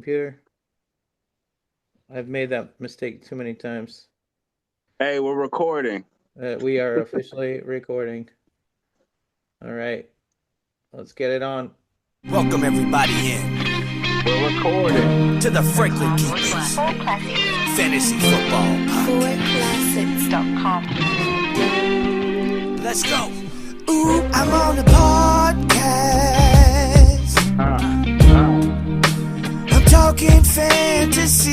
computer. I've made that mistake too many times. Hey, we're recording. We are officially recording. All right, let's get it on. Welcome everybody in We're recording. to the Franklin Keepers Fantasy Football Podcast. Classics.com. Let's go. Ooh, I'm on a podcast. I'm talking fantasy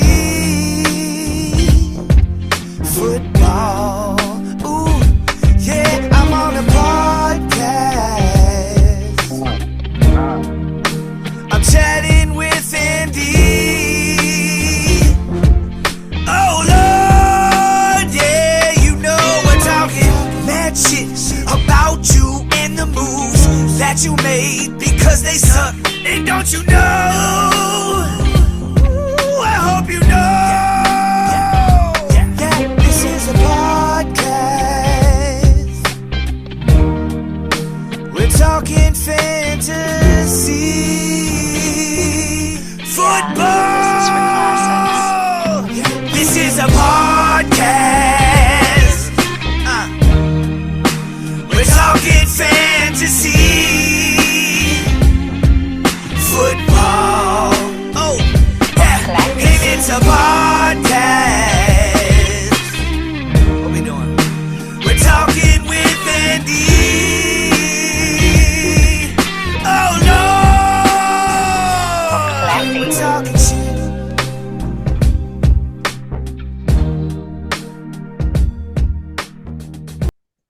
football. Ooh, yeah, I'm on a podcast. I'm chatting with Andy. Oh Lord, yeah, you know we're talking mad shit about you and the moves that you made because they suck. And don't you know? Ooh, I hope you know. Yeah, this is a podcast. We're talking fantasy football. This is a podcast. We're talking fantasy football. Oh, yeah, and it's a podcast. What we doing? We're talking with Andy. Oh Lord, we're talking shit.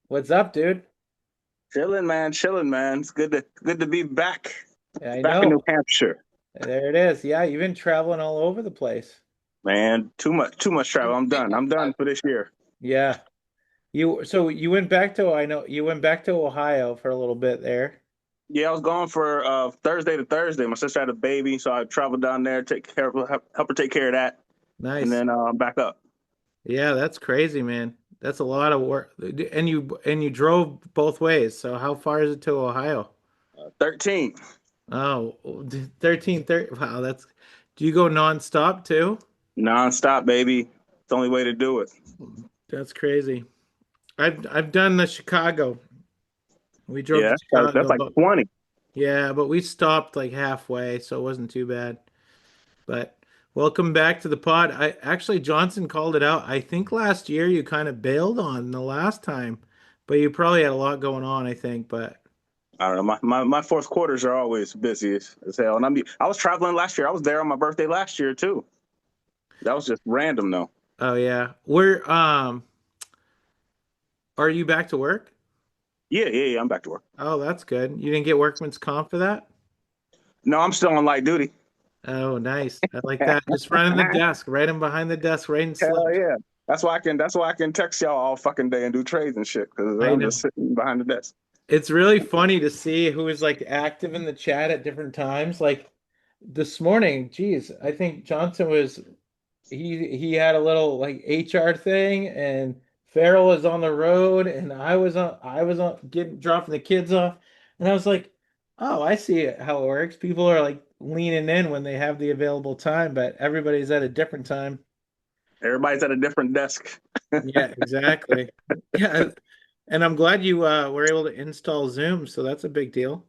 What's up, dude? Chilling, man. Chilling, man. It's good to be back. Yeah, I Back in New know. Hampshire. There it is. Yeah, you've been traveling all over the place. Man, too much travel. I'm done. I'm done for this year. Yeah. You went back to I know you went back to Ohio for a little bit there. Yeah, I was gone for Thursday to Thursday. My sister had a baby, so I traveled down there, take care of help her take care of that, and Nice. then I'm back up. Yeah, that's crazy, man. That's a lot of work. And you drove both ways. So how far is it to Ohio? 13. Oh, 13, 30. Wow, do you go nonstop too? Non-stop, baby. It's the only way to do it. That's crazy. I've done the Chicago. We drove to Yeah, that's Chicago, like but 20. yeah, but we stopped like halfway, so it wasn't too bad. But welcome back to the pod. I actually Johnson called it out. I think last year you kind of bailed on the last time, but you probably had a lot going on, I think. But I don't know. My fourth quarters are always busy as hell. And I was traveling last year. I was there on my birthday last year too. That was just random though. oh yeah, where are you back to work? Yeah. I'm back to work. Oh, that's good. You didn't get workman's comp for that? No, I'm still on light duty. Oh, nice. I like that. Just running the desk, right in behind the desk, writing Hell slips. yeah. That's why I can text y'all all fucking day and do trades and shit because I I'm know. just sitting behind the desk. It's really funny to see who is like active in the chat at different times. Like this morning, geez, I think Johnson was he had a little like HR thing, and Farrell was on the road, and I was on getting dropping the kids off, and I was like, oh, I see how it works. People are like leaning in when they have the available time, but everybody's at a different time. Everybody's at a different desk. Yeah, exactly. Yeah, and I'm glad you were able to install Zoom, so that's a big deal.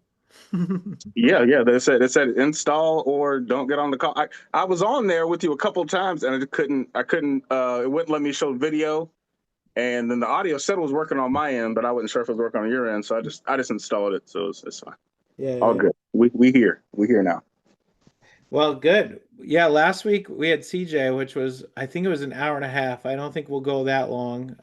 Yeah. They said install or don't get on the call. I was on there with you a couple times and I couldn't it wouldn't let me show video. And then the audio said it was working on my end, but I wasn't sure if it was working on your end. So I just installed it. So it's fine. Yeah, All yeah. good. We here. We here now. Well, good. Yeah, last week we had CJ, which was I think it was an hour and a half. I don't think we'll go that long.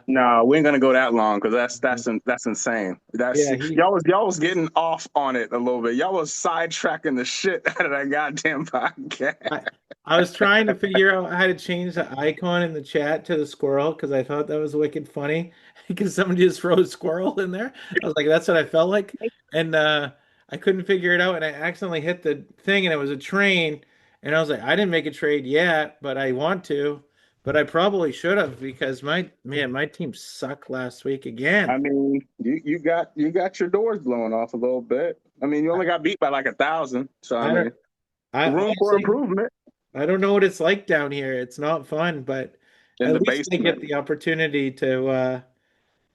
No, we ain't gonna go that long because that's insane. That's Yeah, y'all was getting off on it a little bit. Y'all was sidetracking the shit out of that goddamn podcast. I I was trying to figure out how to change the icon in the chat to the squirrel because I thought that was wicked funny because somebody just wrote squirrel in there. I was like, that's what I felt like, and I couldn't figure it out, and I accidentally hit the thing, and it was a train, and I was like, I didn't make a trade yet, but I want to, but I probably should have because my team sucked last week again. I mean, you got your doors blown off a little bit. I mean, you only got beat by like 1,000. So I I don't mean, I room for honestly, improvement I don't know what it's like down here. It's not fun, but in at the least I get basement. the opportunity to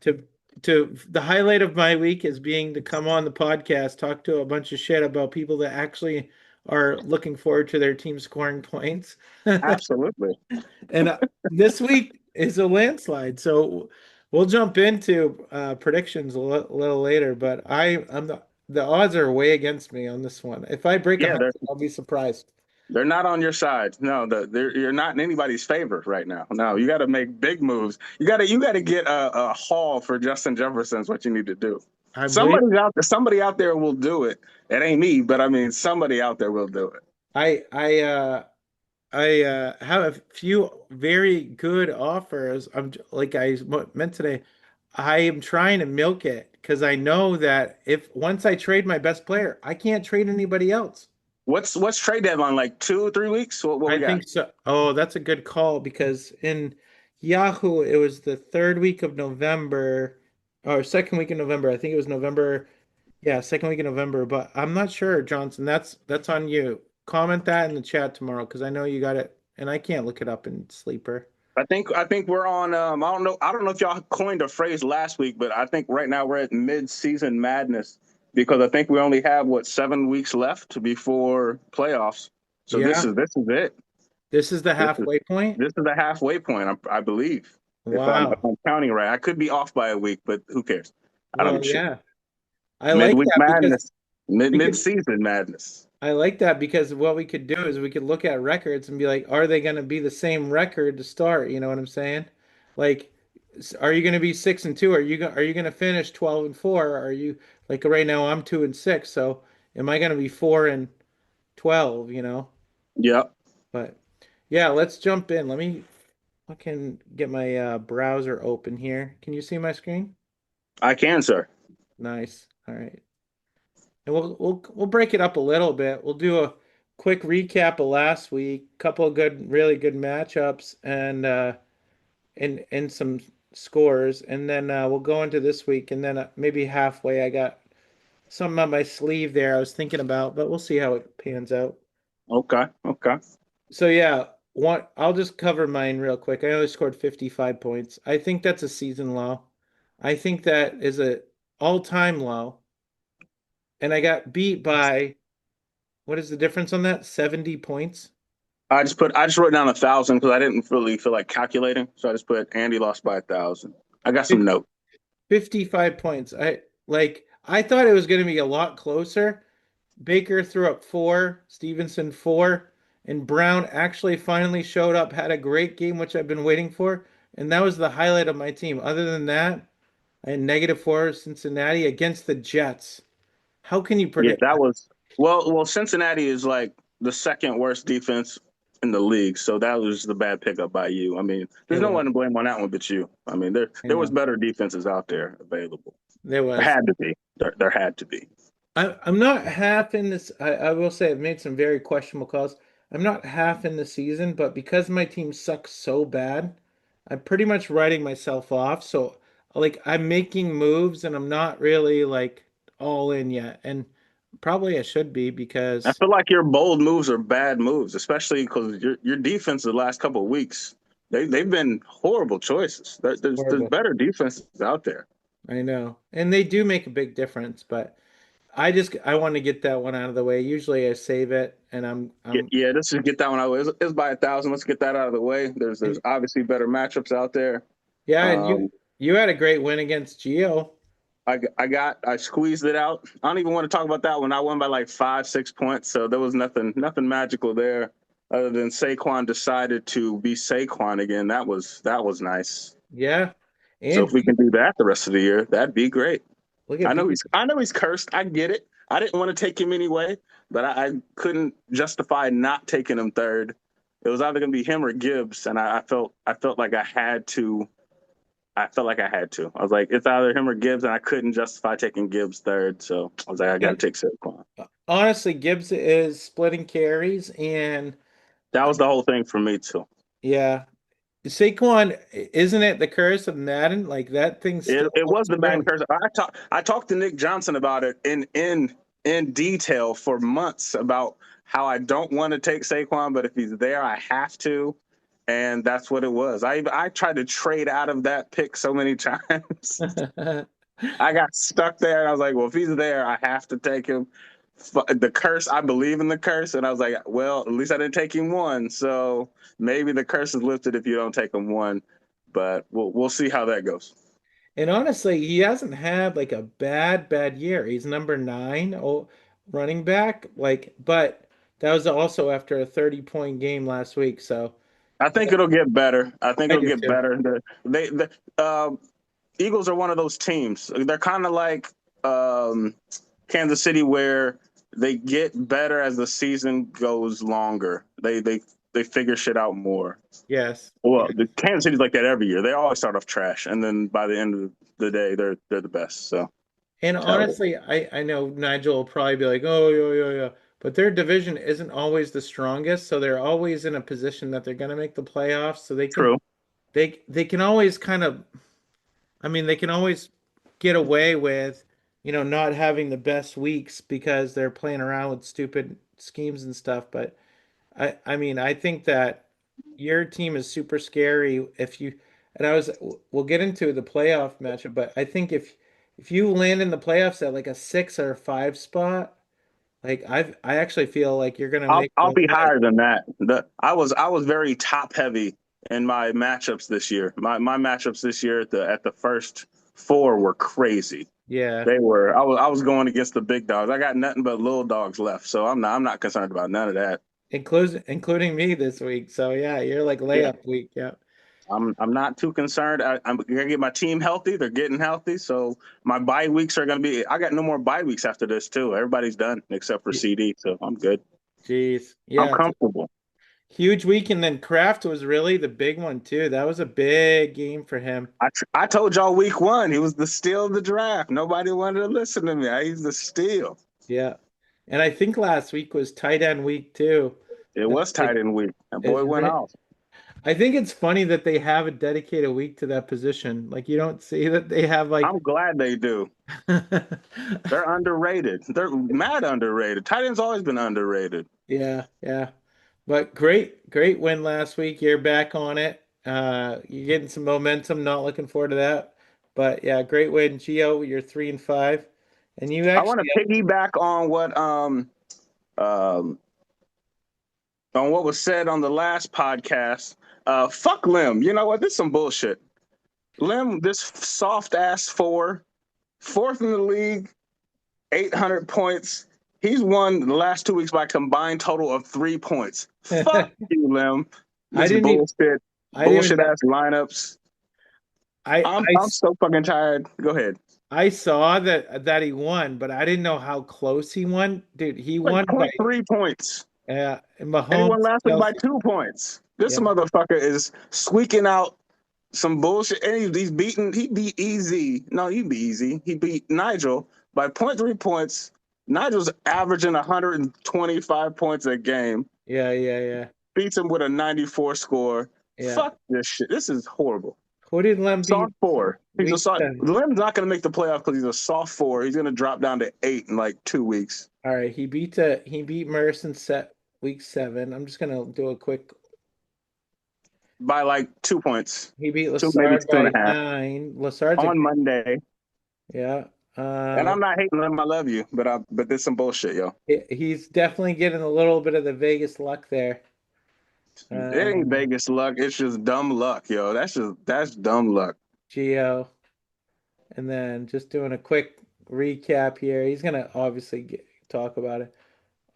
the highlight of my week is being to come on the podcast, talk to a bunch of shit about people that actually are looking forward to their team scoring points. Absolutely. And this week is a landslide, so we'll jump into predictions little later. But I'm the odds are way against me on this one. If I break a Yeah, hundred, I'll be surprised. they're not on your side. No, you're not in anybody's favor right now. No, you got to make big moves. You got to get a haul for Justin Jefferson. Is what you need to do. I'm waiting. Somebody out there will do it. It ain't me, but I mean, somebody out there will do it. I I uh I have a few very good offers. Like meant today. I am trying to milk it because I know that if once I trade my best player, I can't trade anybody else. What's trade deadline like 2 3 weeks? What I we got? think so. Oh, that's a good call because in Yahoo, it was the third week of November or second week of November. I think it was November. Yeah, second week of November, but I'm not sure, Johnson. That's on you. Comment that in the chat tomorrow because I know you got it and I can't look it up in Sleeper. I think we're on. I don't know if y'all coined a phrase last week, but I think right now we're at mid-season madness because I think we only have 7 weeks left before playoffs. So this Yeah, is this is it. this is the This is halfway point. this is the halfway point. I believe if I'm if Wow. I'm counting right. I could be off by a week, but who cares? I don't Well, give a shit. yeah. I like Midweek that because madness, we could mid-season madness. I like that because what we could do is we could look at records and be like, are they going to be the same record to start? You know what I'm saying? Like, are you going to be 6-2? Are you going to finish 12-4? Are you like right now? I'm 2-6. So am I going to be 4-12? You know? Yep, But yeah, let's jump in. I can get my browser open here. Can you see my screen? I can, sir. Nice. All right. And we'll break it up a little bit. We'll do a quick recap of last week, couple of really good matchups, and some scores, and then we'll go into this week, and then maybe halfway I got something on my sleeve there I was thinking about, but we'll see how it pans out. Okay, okay. So yeah, one I'll just cover mine real quick. I only scored 55 points. I think that's a season low. I think that is a all-time low, and I got beat by what is the difference on that? 70 points? I just wrote down 1,000 because I didn't really feel like calculating. So I just put Andy lost by 1,000. I got some Fif- note. 55 points. I thought it was going to be a lot closer. Baker threw up 4, Stevenson 4, and Brown actually finally showed up, had a great game, which I've been waiting for, and that was the highlight of my team. Other than that, I had -4 Cincinnati against the Jets. How can you Yeah, predict that that? was well. Cincinnati is like the second worst defense in the league, so that was the bad pickup by you. I mean, It there's no was. one to blame on that one but you. I mean, there I there was know. better defenses out there available. There There was. had to be. There had to be. I'm not half in this. I will say I've made some very questionable calls. I'm not half in the season, but because my team sucks so bad, I'm pretty much writing myself off. So like I'm making moves and I'm not really like all in yet. And probably I should be I because feel like your bold moves are bad moves, especially because your defense the last couple of weeks they've been horrible choices. There's horrible. better defenses out there. I know. And they do make a big difference, but I want to get that one out of the way. Usually I save it and I'm Yeah, let's just get that one out of the way. It's by 1,000. Let's get that out of the way. There's and obviously better matchups out there. yeah, and Um, you had a great win against Geo. I squeezed it out. I don't even want to talk about that one. I won by like 5 6 points, so there was nothing magical there, other than Saquon decided to be Saquon again. That was nice. Yeah. So And if we can do that the rest of the year, that'd be great. look at I know people. he's cursed. I get it. I didn't want to take him anyway, but I couldn't justify not taking him third. It was either going to be him or Gibbs, and I felt like I had to. I felt like I had to. I was like, it's either him or Gibbs, and I couldn't justify taking Gibbs third. So I was like, I got to And take Saquon. honestly, Gibbs is splitting carries, and That uh, was the whole thing for me too. yeah, Saquon, isn't it the curse of Madden? Like that thing It, still it was looks the bad good. person. I talked to Nick Johnson about it in detail for months about how I don't want to take Saquon, but if he's there, I have to. And that's what it was. I tried to trade out of that pick so many times. I got stuck there, and I was like, well, if he's there, I have to take him. The curse, I believe in the curse, and I was like, well, at least I didn't take him one, so maybe the curse is lifted if you don't take him one. But we'll see how that goes. And honestly, he hasn't had like a bad year. He's number 9 running back. Like, but that was also after a 30-point game last week. So I think it'll get better. I think I it'll do get too. better. The Eagles are one of those teams. They're kind of like Kansas City, where they get better as the season goes longer. They figure shit out more. Yes. Well, the Kansas City's like that every year. They always start off trash, and then by the end of the day, they're the best. So And tell honestly, I know Nigel will probably be like, oh, yeah. But their division isn't always the strongest, so they're always in a position that they're going to make the playoffs. So true. they can always kind of, I mean, they can always get away with, not having the best weeks because they're playing around with stupid schemes and stuff. But I mean, I think that your team is super scary if you, and we'll get into the playoff matchup, but I think if you land in the playoffs at like a 6 or a 5 spot, like I actually feel like you're gonna make I'll the be play. higher than that. I was very top heavy in my matchups this year. My matchups this year at the first four were crazy. Yeah, They were. I was going against the big dogs. I got nothing but little dogs left, so I'm not concerned about none of that. including me this week. So yeah, you're like Yeah, layup week. Yeah. I'm not too concerned. I'm gonna get my team healthy. They're getting healthy, so my bye weeks are gonna be. I got no more bye weeks after this too. Everybody's done except for CD, so I'm good. Jeez. I'm Yeah, it's a comfortable. huge week, and then Kraft was really the big one too. That was a big game for him. I told y'all week one he was the steal of the draft. Nobody wanted to listen to me. He's the steal. Yeah. And I think last week was tight end week too. It That was tight like end week. That is boy went re off. I think it's funny that they have a dedicated week to that position. Like you don't see that they have like I'm glad they do. They're underrated. They're mad underrated. Tight end's always been underrated. yeah. But great win last week. You're back on it. You're getting some momentum. Not looking forward to that. But yeah, great win, Gio. You're 3-5. And you I want actually to piggyback um on what was said on the last podcast. Fuck Lim. You know what? This is some bullshit. Lim, this soft ass fourth in the league, 800 points. He's won the last 2 weeks by a combined total of 3 points. Fuck you, Lim. I This didn't even I didn't bullshit even ass lineups. I I'm so fucking tired. Go ahead. I saw that he won, but I didn't know how close he won. Dude, he Like won by point 0.3 points. And he won Mahomes, last week by Kelsey. 2 points. This Yeah, motherfucker is squeaking out some bullshit. And he beat Easy. No, he beat Easy. He beat Nigel by 0.3 points. Nigel's averaging 125 points a game. yeah. Beats him with a 94 score. Yeah. Fuck this shit. This is horrible. Who did Lem beat Soft four. He's a week soft. 7? Lim's not going to make the playoff because he's a soft four. He's going to drop down to 8 in like 2 weeks All right, he beat Merson set week 7. I'm just gonna do a quick. by like 2 points. He beat Two, maybe Lassard two and by a half 9. Lassard's a on Monday. yeah. And I'm not hating him. I love you, but there's some bullshit, yo. He's definitely getting a little bit of the Vegas luck there. It ain't Um, Vegas luck. It's just dumb luck, yo. That's dumb luck. Geo, and then just doing a quick recap here. He's gonna obviously talk about it.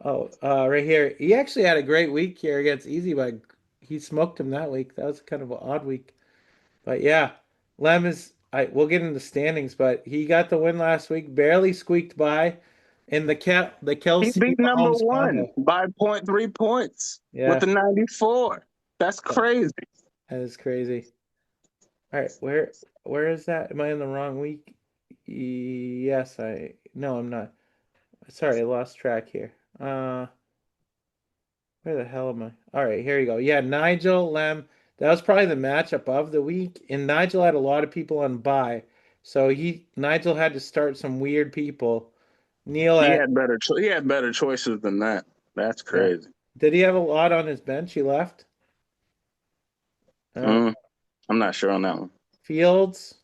Oh, right here. He actually had a great week here against Easy, but he smoked him that week. That was kind of an odd week. But yeah, Lem is. We'll get into standings, but he got the win last week. Barely squeaked by in the He Kelsey beat number Mahomes one combo. by 0.3 points with Yeah, the 94. That's crazy. that is crazy. All right, where is that? Am I in the wrong week? Yes, no, I'm not. Sorry, I lost track here. Where the hell am I? All right, here you go. Yeah, Nigel, Lem. That was probably the matchup of the week. And Nigel had a lot of people on bye. So Nigel had to start some weird people. Neil He had had better choices than that. That's Yeah. crazy. Did he have a lot on his bench? He left. Uh, Mm, I'm not sure on that one. Fields.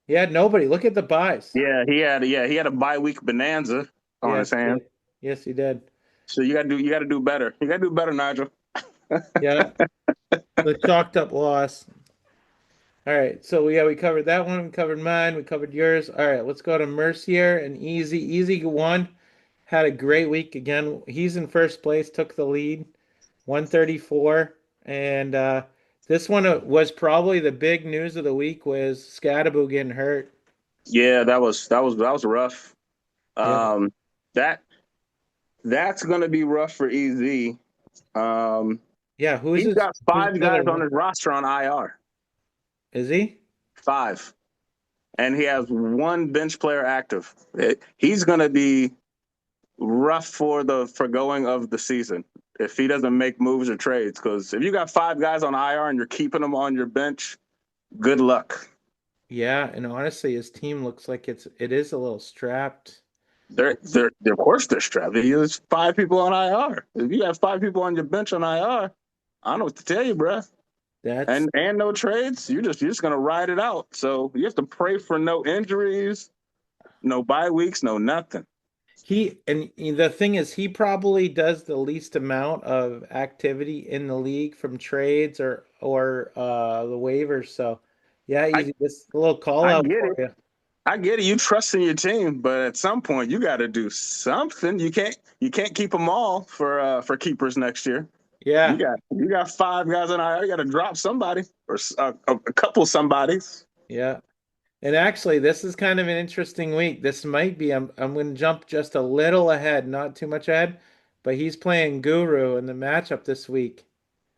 He had nobody. Look at the buys. He had a bye week bonanza on his Yes, he hand. did. Yes, he did. So you gotta do better. You gotta do better, Nigel. Yeah, the chalked up loss. All right, so we covered that one. We covered mine. We covered yours. All right, let's go to Mercier and Easy. Easy won. Had a great week again. He's in first place. Took the lead, 134. And this one was probably the big news of the week was Scadaboo getting hurt. Yeah, that was rough. Yeah, Um, that that's gonna be rough for EZ. Um, yeah. he's got Who's five the other guys on one? his roster on IR. Is he? Five. And he has one bench player active. He's gonna be rough for the forgoing of the season if he doesn't make moves or trades. Because if you got five guys on IR and you're keeping them on your bench, good luck. Yeah, and honestly, his team looks like it is a little strapped. They're of course they're strapped. There's five people on IR. If you have five people on your bench on IR, I don't know what to tell you, bruh. That's And no trades, you're just gonna ride it out. So you have to pray for no injuries, no bye weeks, no nothing. the thing is he probably does the least amount of activity in the league from trades or the waivers. So yeah, I easy. This a little call I out get for it. you. I get it. You trust in your team, but at some point you got to do something. You can't keep them all for keepers next year. You Yeah, got you got five guys on IR. You got to drop somebody or a couple somebodies. yeah. And actually, this is kind of an interesting week. This might be I'm going to jump just a little ahead, not too much ahead, but he's playing Guru in the matchup this week.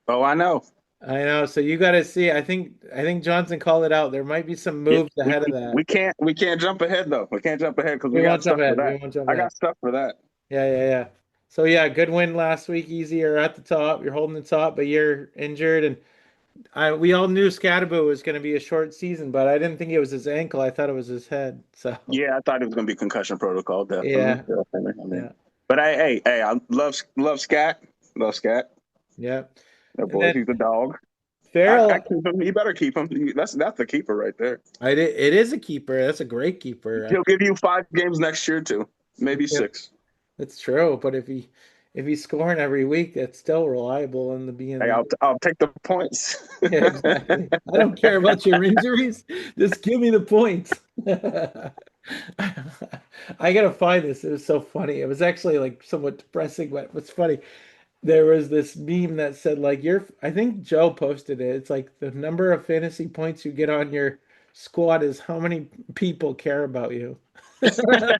Oh, I know. I know. So you got to see. I think Johnson called it out. There might be some Yeah, moves we, ahead of we, that. we can't we can't jump ahead though. We can't jump ahead because We we got won't jump stuff for ahead. We that. won't jump I ahead. got stuff for that. Yeah, yeah, yeah. So yeah, good win last week. Easy. You're at the top. You're holding the top, but you're injured. And we all knew Scadaboo was going to be a short season, but I didn't think it was his ankle. I thought it was his head. So Yeah, I thought it was going to be concussion protocol, definitely. yeah, Definitely. I mean, yeah, but hey, I love Scat. Love Scat. yeah. That And boy, then he's a dog. I Farrell, keep him. You better keep him. That's the keeper right there. it is a keeper. That's a great keeper. He'll give you 5 games next year too, maybe Yeah, 6. that's true. But if he's scoring every week, that's still reliable in the Hey, beginning. I'll take the points. Yeah, exactly. I don't care about your injuries. Just give me the points. I gotta find this. It was so funny. It was actually like somewhat depressing, but it was funny. There was this meme that said like I think Joe posted it. It's like the number of fantasy points you get on your squad is how many people care about you. I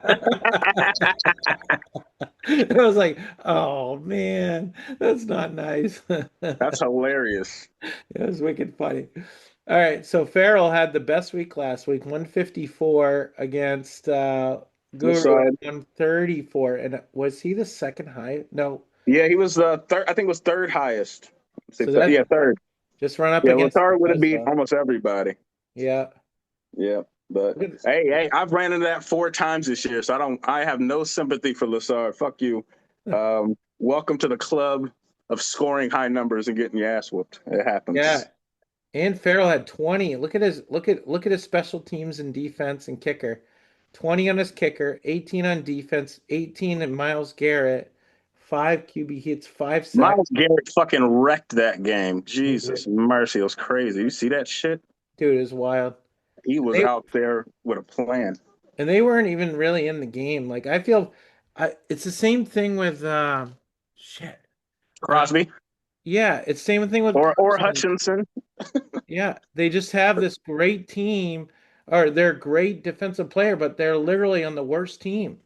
was like, oh man, that's not nice. That's hilarious. It was wicked funny. All right, so Farrell had the best week last week, 154 against Guru at So 134. And was he the second high? No. yeah, he was third. I think it was third highest. So that Yeah, third. just run up Yeah, against Latar would have beat Bethesda. almost everybody. Yeah. Yeah, but Look at this. hey, I've ran into that 4 times this year, so I have no sympathy for Lassard. Fuck you. Welcome to the club of scoring high numbers and getting your ass whooped. It happens. Yeah. And Farrell had 20. Look at his special teams and defense and kicker. 20 on his kicker, 18 on defense, 18 in Miles Garrett, 5 QB hits, 5 sacks. Miles Garrett fucking wrecked that game. Jesus mercy, it was crazy. You see that shit? Dude, it was wild. He was They out there with a plan. and they weren't even really in the game. Like I feel it's the same thing with shit. Crosby Yeah, it's the same thing with or Carson. Hutchinson. Yeah, they just have this great team, or they're a great defensive player, but they're literally on the worst team.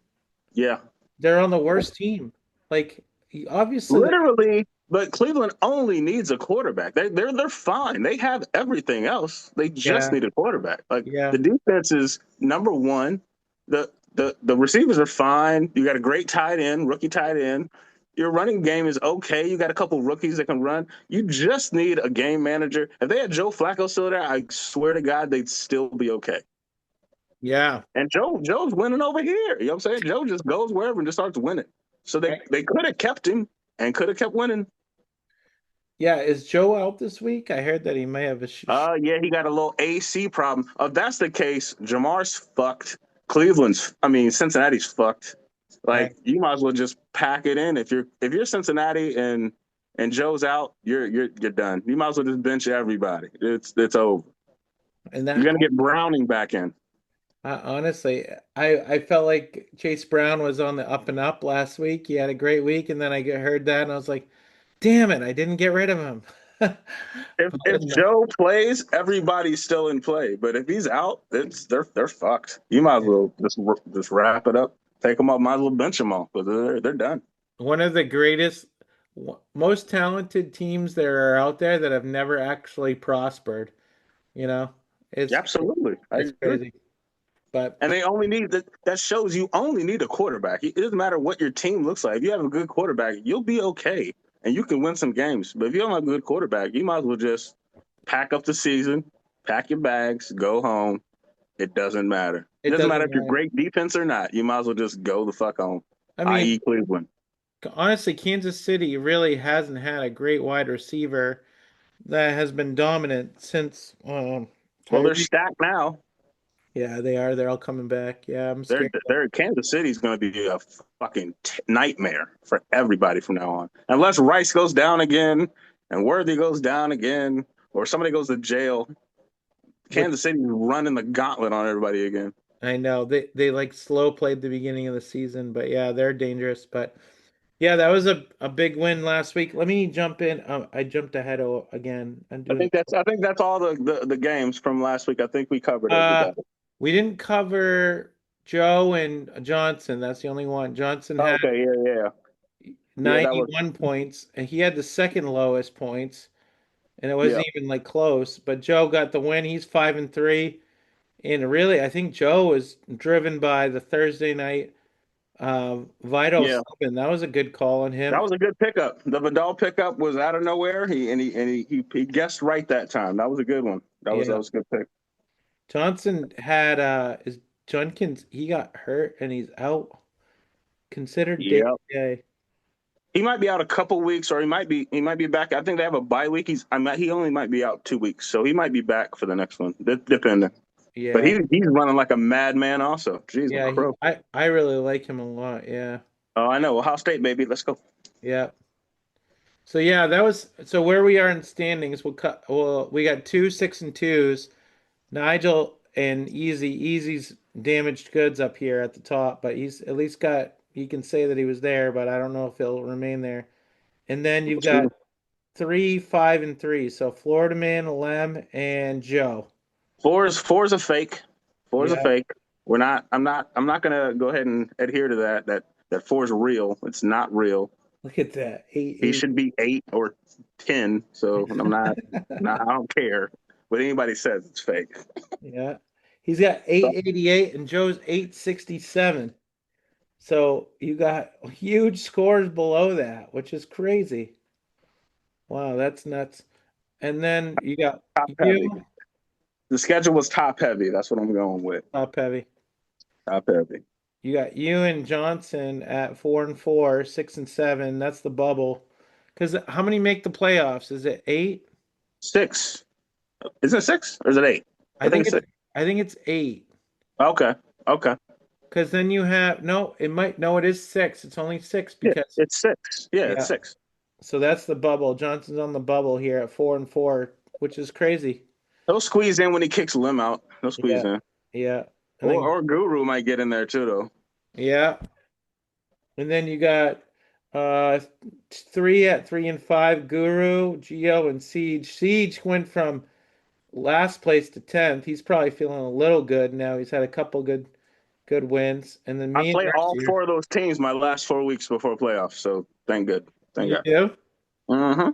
Yeah, They're on the worst team. Like obviously, literally. But Cleveland only needs a quarterback. They're fine. They have everything else. They just yeah, need a quarterback. Like yeah, the defense is number one. The receivers are fine. You got a great tight end, rookie tight end. Your running game is okay. You got a couple rookies that can run. You just need a game manager. If they had Joe Flacco still there, I swear to God, they'd still be okay. yeah, And Joe's winning over here. You know what I'm saying? Joe just goes wherever and just starts winning. So they could have kept him and could have kept winning. Yeah, is Joe out this week? I heard that he may have a. Yeah, he got a little AC problem. If that's the case, Jamar's fucked. Cincinnati's fucked. Yeah. Like, you might as well just pack it in. If you're Cincinnati and Joe's out, you're done. You might as well just bench everybody. It's over. And You're that gonna get Browning back in. honestly, I felt like Chase Brown was on the up and up last week. He had a great week, and then heard that, and I was like, "Damn it, I didn't get rid of him." If Joe plays, everybody's still in play. But if he's out, they're fucked. You might as well just wrap it up. Take them off. Might as well bench them all because they're done. One of the greatest, most talented teams that are out there that have never actually prospered. You know, it's Absolutely, I it's agree. crazy. But And they only need that. That shows you only need a quarterback. It doesn't matter what your team looks like. If you have a good quarterback, you'll be okay, and you can win some games. But if you don't have a good quarterback, you might as well just pack up the season, pack your bags, go home. It doesn't matter. It it doesn't doesn't matter if you're matter. great defense or not. You might as well just go the fuck home. I mean, I.e., Cleveland. honestly, Kansas City really hasn't had a great wide receiver that has been dominant since Well, they're Tyreek. stacked now. Yeah, they are. They're all coming back. Yeah, I'm scared. They're Kansas City's going to be a fucking nightmare for everybody from now on, unless Rice goes down again and Worthy goes down again, or somebody goes to jail. Kansas City's running the gauntlet on everybody again. I know they like slow played the beginning of the season, but yeah, they're dangerous. But yeah, that was a big win last week. Let me jump in. I jumped ahead again. I'm doing. I think that's all the games from last week. I think we covered Uh, everybody. we didn't cover Joe and Johnson. That's the only one. Johnson had Okay, yeah. That was 91 points, and he had the second lowest points, and it yeah. wasn't even like close. But Joe got the win. He's 5-3, and really, I think Joe was driven by the Thursday night Vital Yeah, Seven. That was a good call on him. that was a good pickup. The Vidal pickup was out of nowhere. He guessed right that time. That was a good one. That Yeah. was a good pick. Johnson had is Junkins. He got hurt and he's out. Considered day Yeah. to day. He might be out a couple weeks, or he might be back. I think they have a bye week. He only might be out 2 weeks, so he might be back for the next one, depending. Yeah. But he's running like a madman, also. Jeez, Yeah, crow. I really like him a lot. Yeah. Oh, I know. Ohio State, baby. Let's go. Yeah. So yeah, that was so where we are in standings. We got 2 6-2s. Nigel and Easy's damaged goods up here at the top, but he's at least got he can say that he was there, but I don't know if he'll remain there. And then you've got 3 5-3. So Florida Man, Lem, and Joe. Four is a fake. Four is a Yeah. fake. I'm not gonna go ahead and adhere to that four is real. It's not real. Look at that. He should be 8 or 10. So I'm not. I don't care what anybody says. It's fake. Yeah. He's got 888 and Joe's 867. So you got huge scores below that, which is crazy. Wow, that's nuts. And then you got Top heavy. you The schedule was top heavy. That's what I'm going with. top heavy. Top heavy. You got you and Johnson at 4-4, 6-7. That's the bubble. Because how many make the playoffs? Is it 8? 6. Isn't it 6 or is it 8? I think it's 6. I think it's 8. Okay. Because then you have it is 6. It's only 6 Yeah, because it's 6. Yeah, it's 6. so that's the bubble. Johnson's on the bubble here at 4-4, which is crazy. He'll squeeze in when he kicks Lim out. He'll squeeze in. Yeah. And then, Or Guru might get in there too, though. yeah. And then you got 3 at 3-5, Guru, Geo, and Siege. Siege went from last place to 10th. He's probably feeling a little good now. He's had a couple good wins. And then me I played and all Mercy- 4 of those teams my last 4 weeks before playoffs, so thank God. Thank You God. do? Mm-hmm.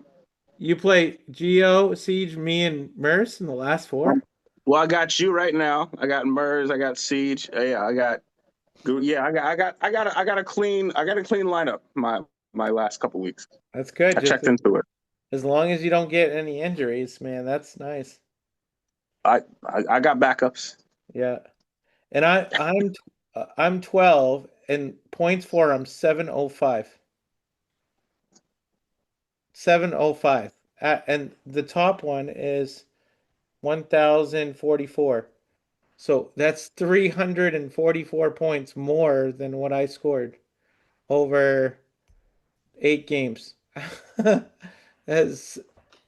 You play Geo, Siege, me, and Merce in the last 4? Well, I got you right now. I got Mers. I got Siege. Yeah, I got a clean lineup my last couple weeks. That's good. I checked into it. As long as you don't get any injuries, man, that's nice. I got backups. Yeah. And I'm 12 and points for, I'm 705. 705. And the top one is 1044. So that's 344 points more than what I scored over 8 games. That's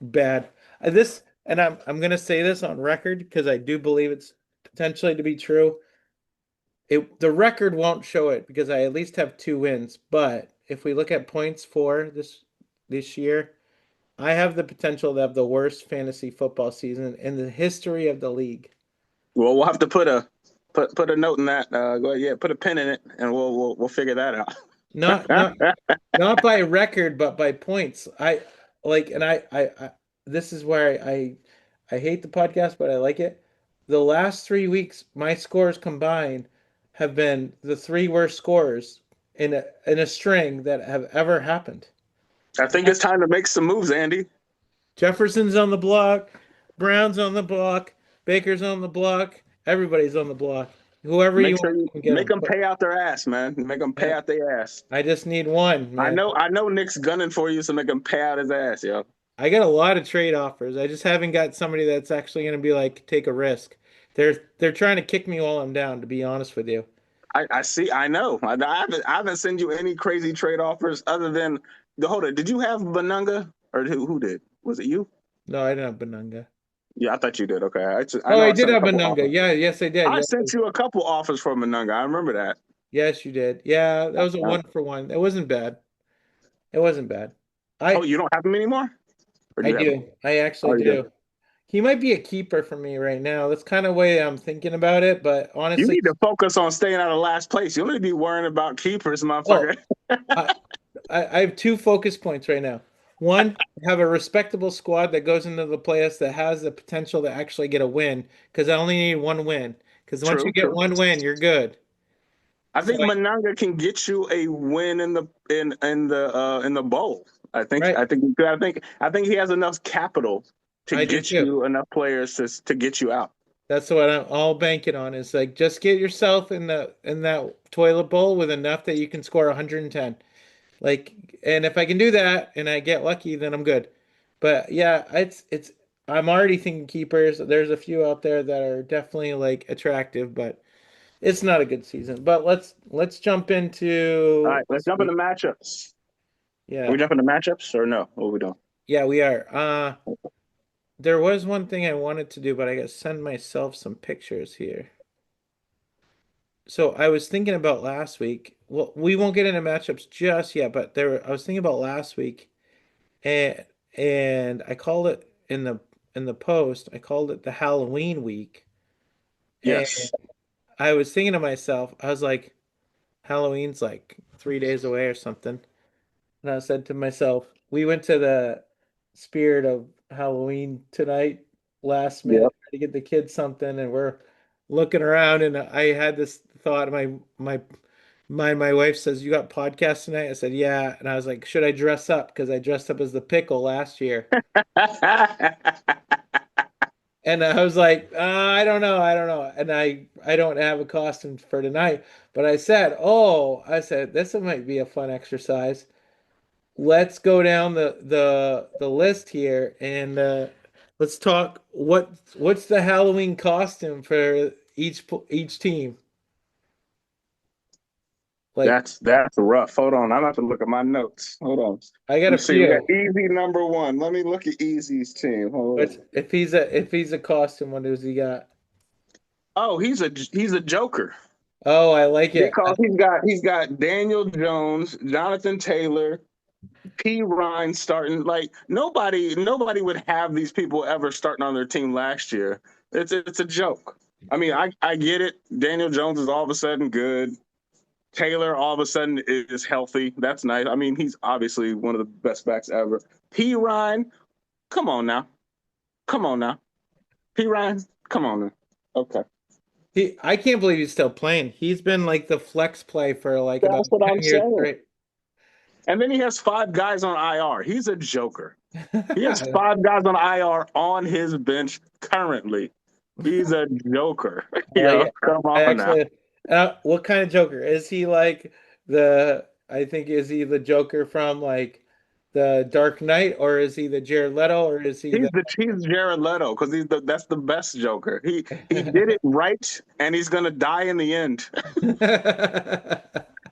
bad. This, and I'm gonna say this on record because I do believe it's potentially to be true. The record won't show it because I at least have 2 wins. But if we look at points for this year, I have the potential to have the worst fantasy football season in the history of the league. Well, we'll have to put a note in that. Go ahead, yeah, put a pin in it, and we'll figure that out. Not not by record, but by points. I like, and I this is where I hate the podcast, but I like it. The last 3 weeks, my scores combined have been the 3 worst scores in a string that have ever happened. I think it's time to make some moves, Andy. Jefferson's on the block, Brown's on the block, Baker's on the block, everybody's on the block. Whoever you want to get Make them pay out their ass, man. Make them pay out their ass. I just need one, man. I know Nick's gunning for you, so make him pay out his ass, yo. I got a lot of trade offers. I just haven't got somebody that's actually going to be like take a risk. They're trying to kick me while I'm down, to be honest with you. I see. I know. I haven't sent you any crazy trade offers other than hold it. Did you have Benunga or who did? Was it you? No, I didn't have Benunga. Yeah, I thought you did. Okay. I did have Benunga. Yeah, yes, I did. I sent you a couple offers for Benunga. I remember that. Yes, you did. Yeah, that was a 1-for-1. It wasn't bad. It wasn't bad. You don't have him anymore? I do. I actually do. He might be a keeper for me right now. That's kind of the way I'm thinking about it. But honestly, you need to focus on staying out of last place. You don't need to be worrying about keepers, motherfucker. I have 2 focus points right now. One, have a respectable squad that goes into the playoffs that has the potential to actually get a win. Because I only need 1 win. Because once you get 1 win, you're good. I think Benunga can get you a win in the bowl. I think he has enough capital to get you enough players to get you out. That's what I'm all banking on. Is like just get yourself in that toilet bowl with enough that you can score 110. Like, and if I can do that and I get lucky, then I'm good. But yeah, it's I'm already thinking keepers. There's a few out there that are definitely like attractive, but it's not a good season. But let's jump into. All right, let's jump into matchups. Yeah. Are we jumping to matchups or no? What are we doing? Yeah, we are. There was one thing I wanted to do, but I got to send myself some pictures here. So I was thinking about last week. Well, we won't get into matchups just yet, but I was thinking about last week, and I called it in the post. I called it the Halloween week. Yes. And I was thinking to myself, I was like, Halloween's like 3 days away or something. And I said to myself, we went to the Spirit of Halloween tonight, last minute to get the kids something, and we're looking around, and I had this thought. My wife says, "You got podcast tonight?" I said, "Yeah," and I was like, "Should I dress up?" Because I dressed up as the pickle last year. And I was like, I don't know. And I don't have a costume for tonight. But I said, this might be a fun exercise. Let's go down the list here and let's talk what's the Halloween costume for each team. Like that's rough. Hold on, I'm about to look at my notes. Hold on. I got to see. Easy number 1. Let me look at Easy's team. Hold on. If he's a costume, what does he got? Oh, he's a Joker. Oh, I like it. Because he's got Daniel Jones, Jonathan Taylor, P. Ryan starting. Like nobody would have these people ever starting on their team last year. It's a joke. I mean, I get it. Daniel Jones is all of a sudden good. Taylor all of a sudden is healthy. That's nice. I mean, he's obviously one of the best backs ever. P. Ryan, come on now. P. Ryan, come on now. Okay. I can't believe he's still playing. He's been like the flex play for like That's about what 10 I'm years saying. straight. And then he has 5 guys on IR. He's a joker. He has 5 guys on IR on his bench currently. He's a joker. Yeah. Come on now. What kind of Joker? Is he like I think, is he the Joker from like the Dark Knight, or is he the Jared Leto, or is he He's Jared Leto because that's the best Joker. He did it right, and he's gonna die in the end the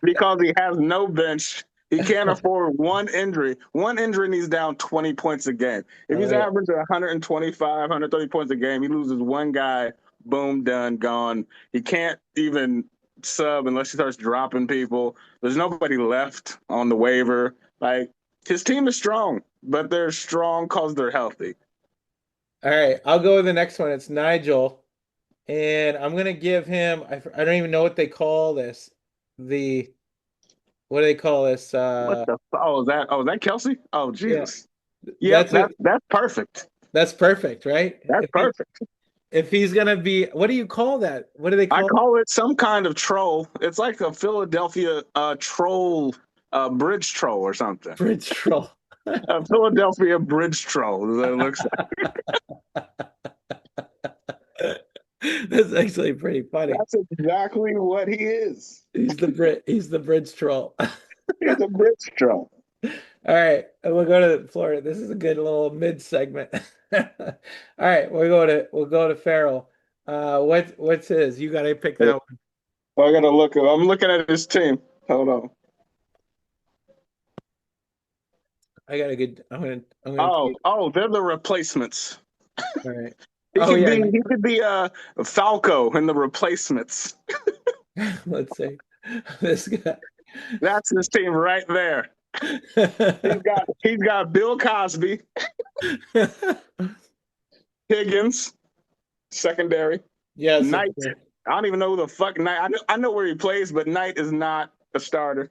because he has no bench. He can't afford one injury. One injury and he's down 20 points a game. If he's Oh, averaging 125, 130 points a game, he loses one guy, boom, done, gone. He can't even sub unless he starts dropping people. There's nobody left on the waiver. Like, his team is strong, but they're strong because they're healthy. all right, I'll go with the next one. It's Nigel, and I'm gonna give him. I don't even know what they call this. The what do they call this? What the? Oh, is that Kelsey? Oh, Yeah, Jesus. Yep, that's what. that's perfect. That's perfect, right? That's perfect. If he's gonna be, what do you call that? What do they I call call it some kind of troll. It's like a Philadelphia troll, bridge troll or something. bridge troll? A Philadelphia bridge troll is what it looks like. That's actually pretty funny. That's exactly what he is. He's the bridge troll. All He's a bridge troll. right, we'll go to Florida. This is a good little mid segment. All right, we'll go to Farrell. What's his? You gotta pick that one. I gotta look. I'm looking at his team. Hold on. I got a good. I'm gonna. They're the replacements. All right. He Oh could yeah. be he could be Falco in the replacements. Let's see. This guy. That's his team right there. He's got Bill Cosby, Higgins, secondary. Yes. Knight. I don't even know who the fuck Knight. I know where he plays, but Knight is not a starter.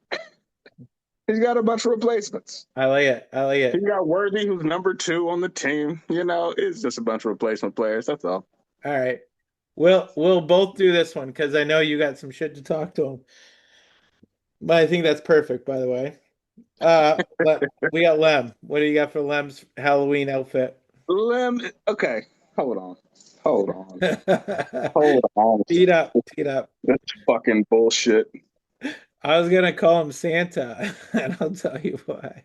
He's got a bunch of replacements. I like it. I like it. He's got Worthy, who's number 2 on the team. It's just a bunch of replacement players. That's all. All right. We'll both do this one because I know you got some shit to talk to him. But I think that's perfect, by the way. We got Lem. What do you got for Lem's Halloween outfit? Lem. Okay, hold on. Hold on. Hold on. Teed up. Teed up. That's fucking bullshit. I was gonna call him Santa, and I'll tell you why.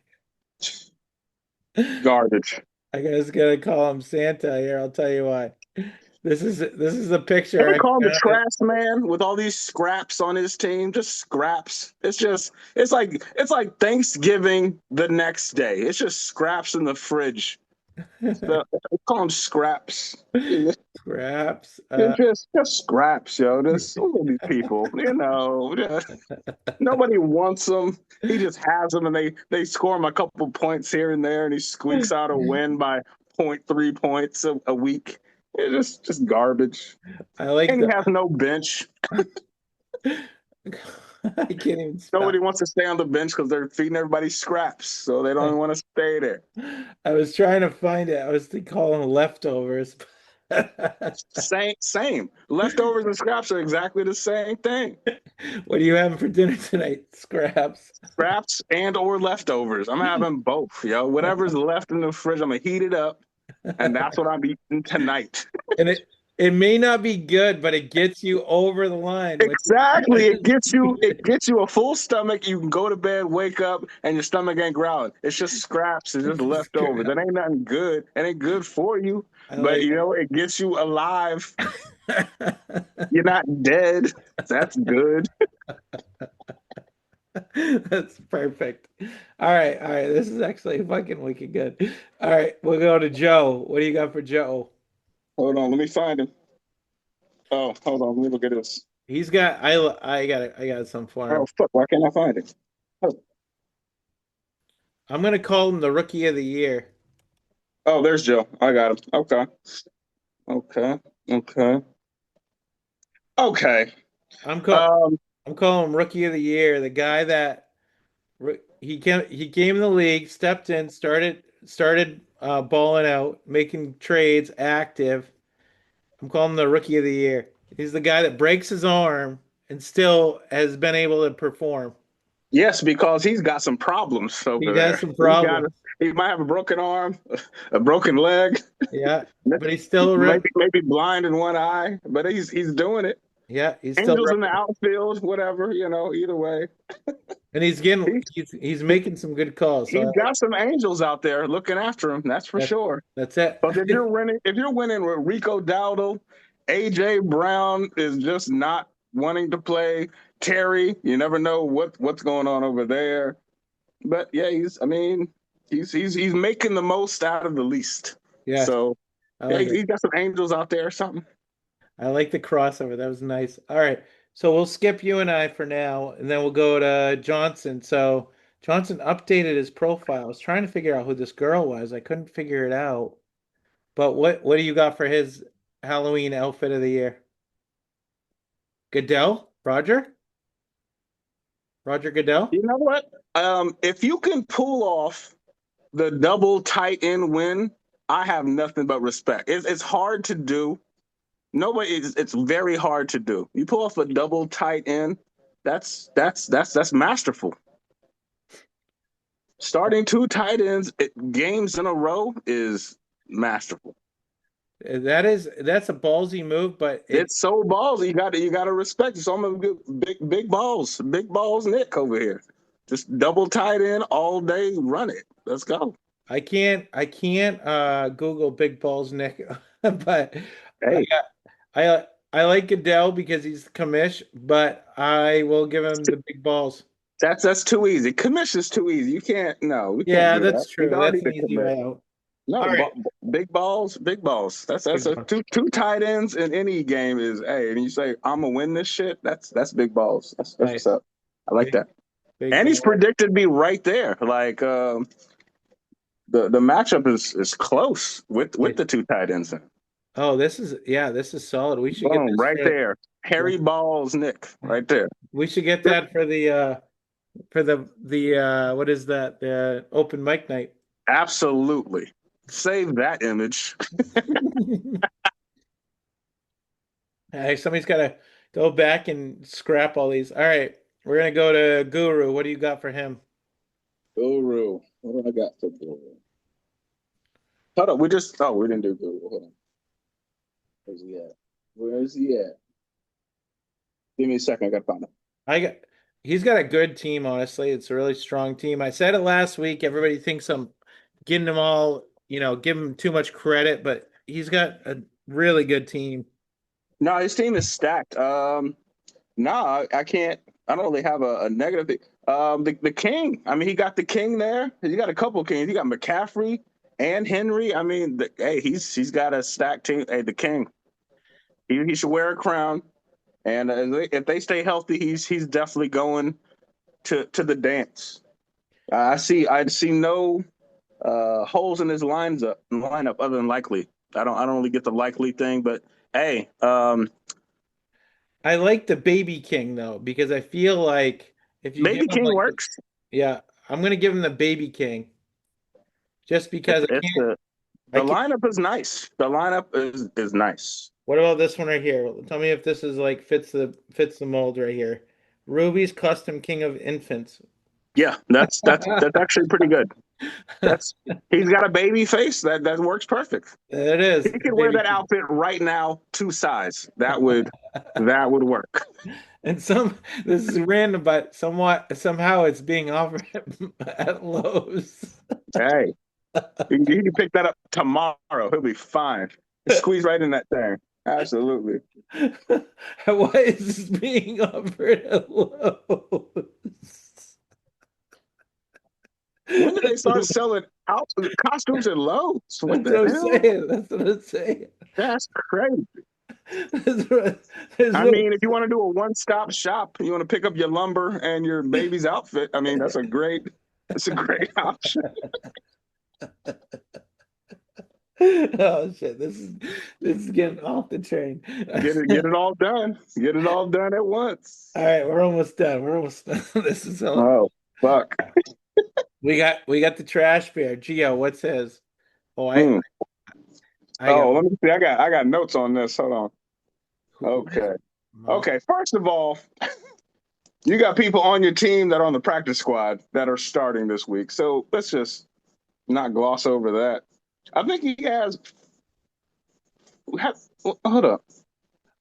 Garbage. I was gonna call him Santa here. I'll tell you why. This is a picture. Ever call him the trash man with all these scraps on his team? Just scraps. It's like Thanksgiving the next day. It's just scraps in the fridge. So, call them scraps. Scraps. Just scraps, yo. Just look at these people. Nobody wants them. He just has them, and they score him a couple points here and there, and he squeaks out a win by 0.3 points a week. It's just garbage. I like And he has no bench. I can't even spell. Nobody wants to stay on the bench because they're feeding everybody scraps, so they don't even want to stay there. I was trying to find it. I was calling them leftovers. Same. Leftovers and scraps are exactly the same thing. What are you having for dinner tonight? Scraps. Scraps and or leftovers. I'm having both, yo. Whatever's left in the fridge, I'm gonna heat it up, and that's what I'm eating tonight. And it may not be good, but it gets you over the line. Exactly. It gets you a full stomach. You can go to bed, wake up, and your stomach ain't growling. It's just scraps. It's just leftovers. That ain't nothing good. It ain't good for you. But it gets you alive. You're not dead. That's good. That's perfect. All right. This is actually fucking wicked good. All right, we'll go to Joe. What do you got for Joe? Hold on, let me find him. Oh, hold on, let me look at this. He's got. I got some for him. Oh fuck! Why can't I find him? Oh. I'm gonna call him the Rookie of the Year. Oh, there's Joe. I got him. Okay. I'm calling him Rookie of the Year. The guy that he came in the league, stepped in, started balling out, making trades, active. I'm calling him the Rookie of the Year. He's the guy that breaks his arm and still has been able to perform. Yes, because he's got some problems over there. He has some problems. He might have a broken arm, a broken leg. Yeah, but he's still maybe blind in one eye, but he's doing it. Yeah, he's still Angels in the outfield, whatever, either way. and He, he's making some good calls. So he's got some angels out there looking after him, that's for that, sure. that's it. But if you're winning with Rico Dowdle, AJ Brown is just not wanting to play. Terry, you never know what's going on over there. But yeah, he's making the most out of the least. Yeah, So I yeah, like it. he's got some angels out there or something. I like the crossover. That was nice. All right. So we'll skip you and I for now, and then we'll go to Johnson. So Johnson updated his profile. I was trying to figure out who this girl was. I couldn't figure it out. But what do you got for his Halloween outfit of the year? Goodell? Roger? Roger Goodell? You know what? If you can pull off the double tight end win, I have nothing but respect. It's hard to do. It's very hard to do. You pull off a double tight end, that's masterful. Starting two tight ends games in a row is masterful. That's a ballsy move, but It's so ballsy. You got to respect it. Some of them big balls, Nick over here. Just double tight end all day. Run it. Let's go. I can't Google big balls Nick, but I Hey, I like Goodell because he's commish, but I will give him the big balls. that's too easy. Commission's too easy. You can't. No, we can't Yeah, do that. that's He's true. already That's an the easy commit. way out. No, All right. big balls, big balls. That's Big a balls. two tight ends in any game is. Hey, and you say I'm gonna win this shit. That's big balls. That's what's Nice. up. I like Big that. big And he's ball. predicted to be right there. Like the matchup is close with the two tight ends in. Oh, this is solid. We should get Boom, this right for there. Harry Balls, Nick, right there. we should get that for the what is that? The open mic night. Absolutely. Save that image. Hey, somebody's got to go back and scrap all these. All right, we're gonna go to Guru. What do you got for him? Guru. What do I got for Guru? Hold on, we didn't do Guru. Hold on. Where's he at? Where's he at? Give me a second, I gotta find him. I got he's got a good team, honestly. It's a really strong team. I said it last week. Everybody thinks I'm getting them all, give him too much credit, but he's got a really good team. No, his team is stacked. No, I can't. I don't really have a negative thing. The king. I mean, he got the king there. He got a couple of kings. He got McCaffrey and Henry. I mean, hey, he's got a stacked team. Hey, the king. He should wear a crown. And if they stay healthy, he's definitely going to the dance. I see no holes in his lineup other than Likely. I don't really get the Likely thing, but hey, I like the baby king though, because I feel like if you give Baby him King like works. yeah, I'm gonna give him the baby king just because I It's can't I the can't lineup is nice. The lineup is nice. what about this one right here? Tell me if this is like fits the mold right here. Ruby's custom king of infants. Yeah, that's actually pretty good. That's He's got a baby face that works perfect. It is He could wear baby that king. outfit right now, two size. That would work. And this is random, but somehow it's being offered at Lowe's. Hey, he can pick that up tomorrow. He'll be fine. Squeeze right in that thing. Absolutely. Why is this being offered at Lowe's? When did they start selling costumes at Lowe's? What That's what the I'm hell? saying. That's what I'm saying. That's crazy. There's I no mean, if you want to do a one-stop shop, you want to pick up your lumber and your baby's outfit. I mean, that's a great option. oh shit, this is getting off the train. Get it all done. Get it all done at once. All right, we're almost done. We're almost done. This is all Oh, fuck. we got the trash bear. Gio, what's his? Oh, Hmm. I got Let me see. I got notes on this. Hold on. Okay. Okay. First of all, you got people on your team that are on the practice squad that are starting this week. So let's just not gloss over that. I think he has. Hold up.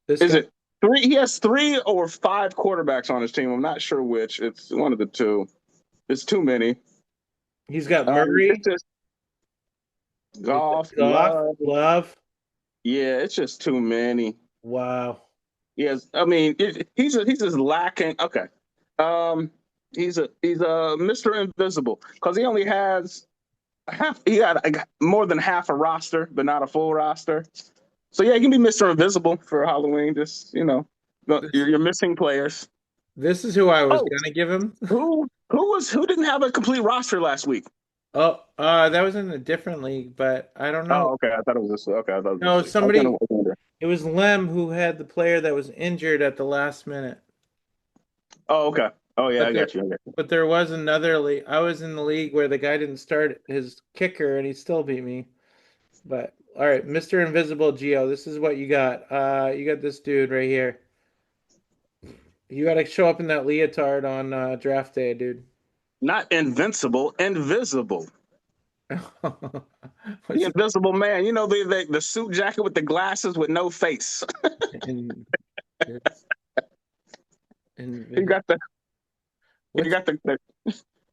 This Is guy, it three. He has 3 or 5 quarterbacks on his team. I'm not sure which. It's one of the two. It's too many. He's got It's Murray, just golf, Goff, love. Love. Yeah, it's just too many. Wow. Yes, I mean he's just lacking. Okay, um, he's a Mr. Invisible because he only has half. He got more than half a roster, but not a full roster. So yeah, he can be Mr. Invisible for Halloween. Just This, you're missing players. this is who I was Oh, gonna give him. who didn't have a complete roster last week? Oh, that was in a different league, but I don't know. Oh, okay. I thought it was this. Okay, I thought it was No, this week. I was gonna somebody. wonder. It was Lem who had the player that was injured at the last minute. Oh, okay. Oh yeah, But I there, got you. I got you. but there was another league. I was in the league where the guy didn't start his kicker and he still beat me. But all right, Mr. Invisible Geo, this is what you got. You got this dude right here. You got to show up in that leotard on draft day, dude. Not invincible, invisible. The What's it? Invisible Man. You know the suit jacket with the glasses with no face. In, He got the he what's got the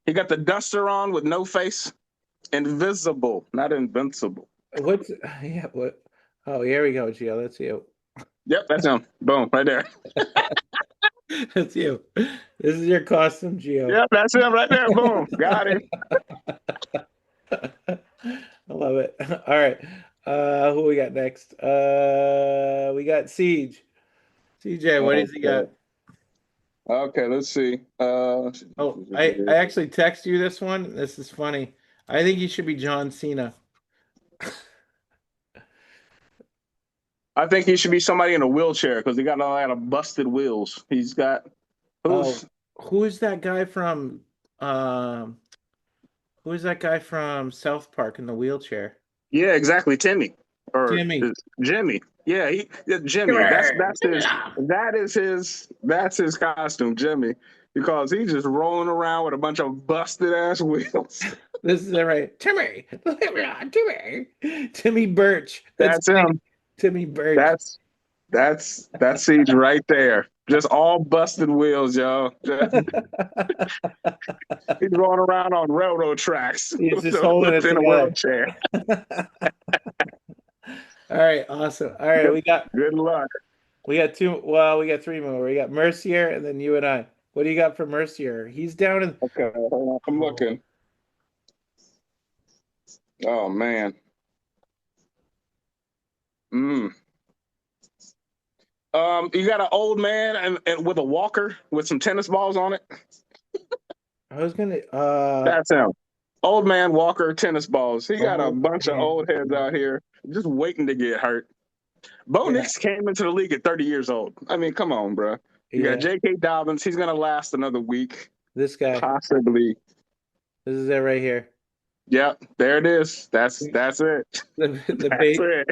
he got the duster on with no face. Invisible, not invincible. what's yeah what? Oh, here we go, Gio. That's you. Yep, that's him. Boom, right there. That's you. This is your costume, Gio. Yep, that's him right there. Boom, got him. I love it. All right. Who we got next? We got Siege. CJ, what does he got? Okay, let's see. Oh, I actually text you this one. This is funny. I think he should be John Cena. I think he should be somebody in a wheelchair because he got a lot of busted wheels. He's got Oh, who's who is that guy from um who is that guy from South Park in the wheelchair? yeah, exactly. Timmy or Jimmy. Jimmy. Yeah, Jimmy. That's his costume, Jimmy, because he's just rolling around with a bunch of busted ass wheels. This is it right. Timmy. Timmy. Timmy Birch. That's him. Timmy Birch. That's Siege right there. Just all busted wheels, y'all. He's rolling around on railroad tracks He's just holding it in a together. wheelchair. All right, awesome. All right, Good luck. we got two. Well, we got three more. We got Mercier, and then you and I. What do you got for Mercier? He's down in. Okay, hold on. I'm looking. Oh man. You got an old man and with a walker with some tennis balls on it. I was gonna. That's him. Old man walker tennis balls. He got a Old bunch of man. old heads out here just waiting to get hurt. Bo Yeah. Nix came into the league at 30 years old. I mean, come on, bro. You Yeah, got J.K. Dobbins. He's gonna last another week, this guy. possibly. This is it right here. Yep, there it is. That's it. The That's bait. it.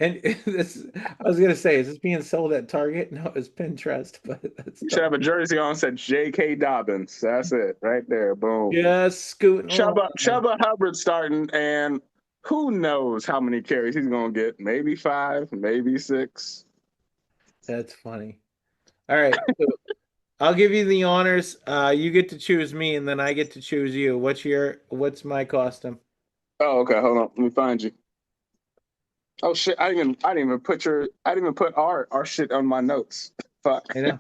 And this, I was gonna say, is this being sold at Target? No, it's Pinterest, but that's You should have a jersey on that said J.K. Dobbins. That's it, right there. Boom. just scooting along. Chuba Hubbard starting, and who knows how many carries he's gonna get? Maybe 5, maybe 6. That's funny. All right, so I'll give you the honors. You get to choose me, and then I get to choose you. What's my costume? Oh, okay. Hold on. Let me find you. Oh shit! I didn't even put our shit on my notes. Fuck. I know.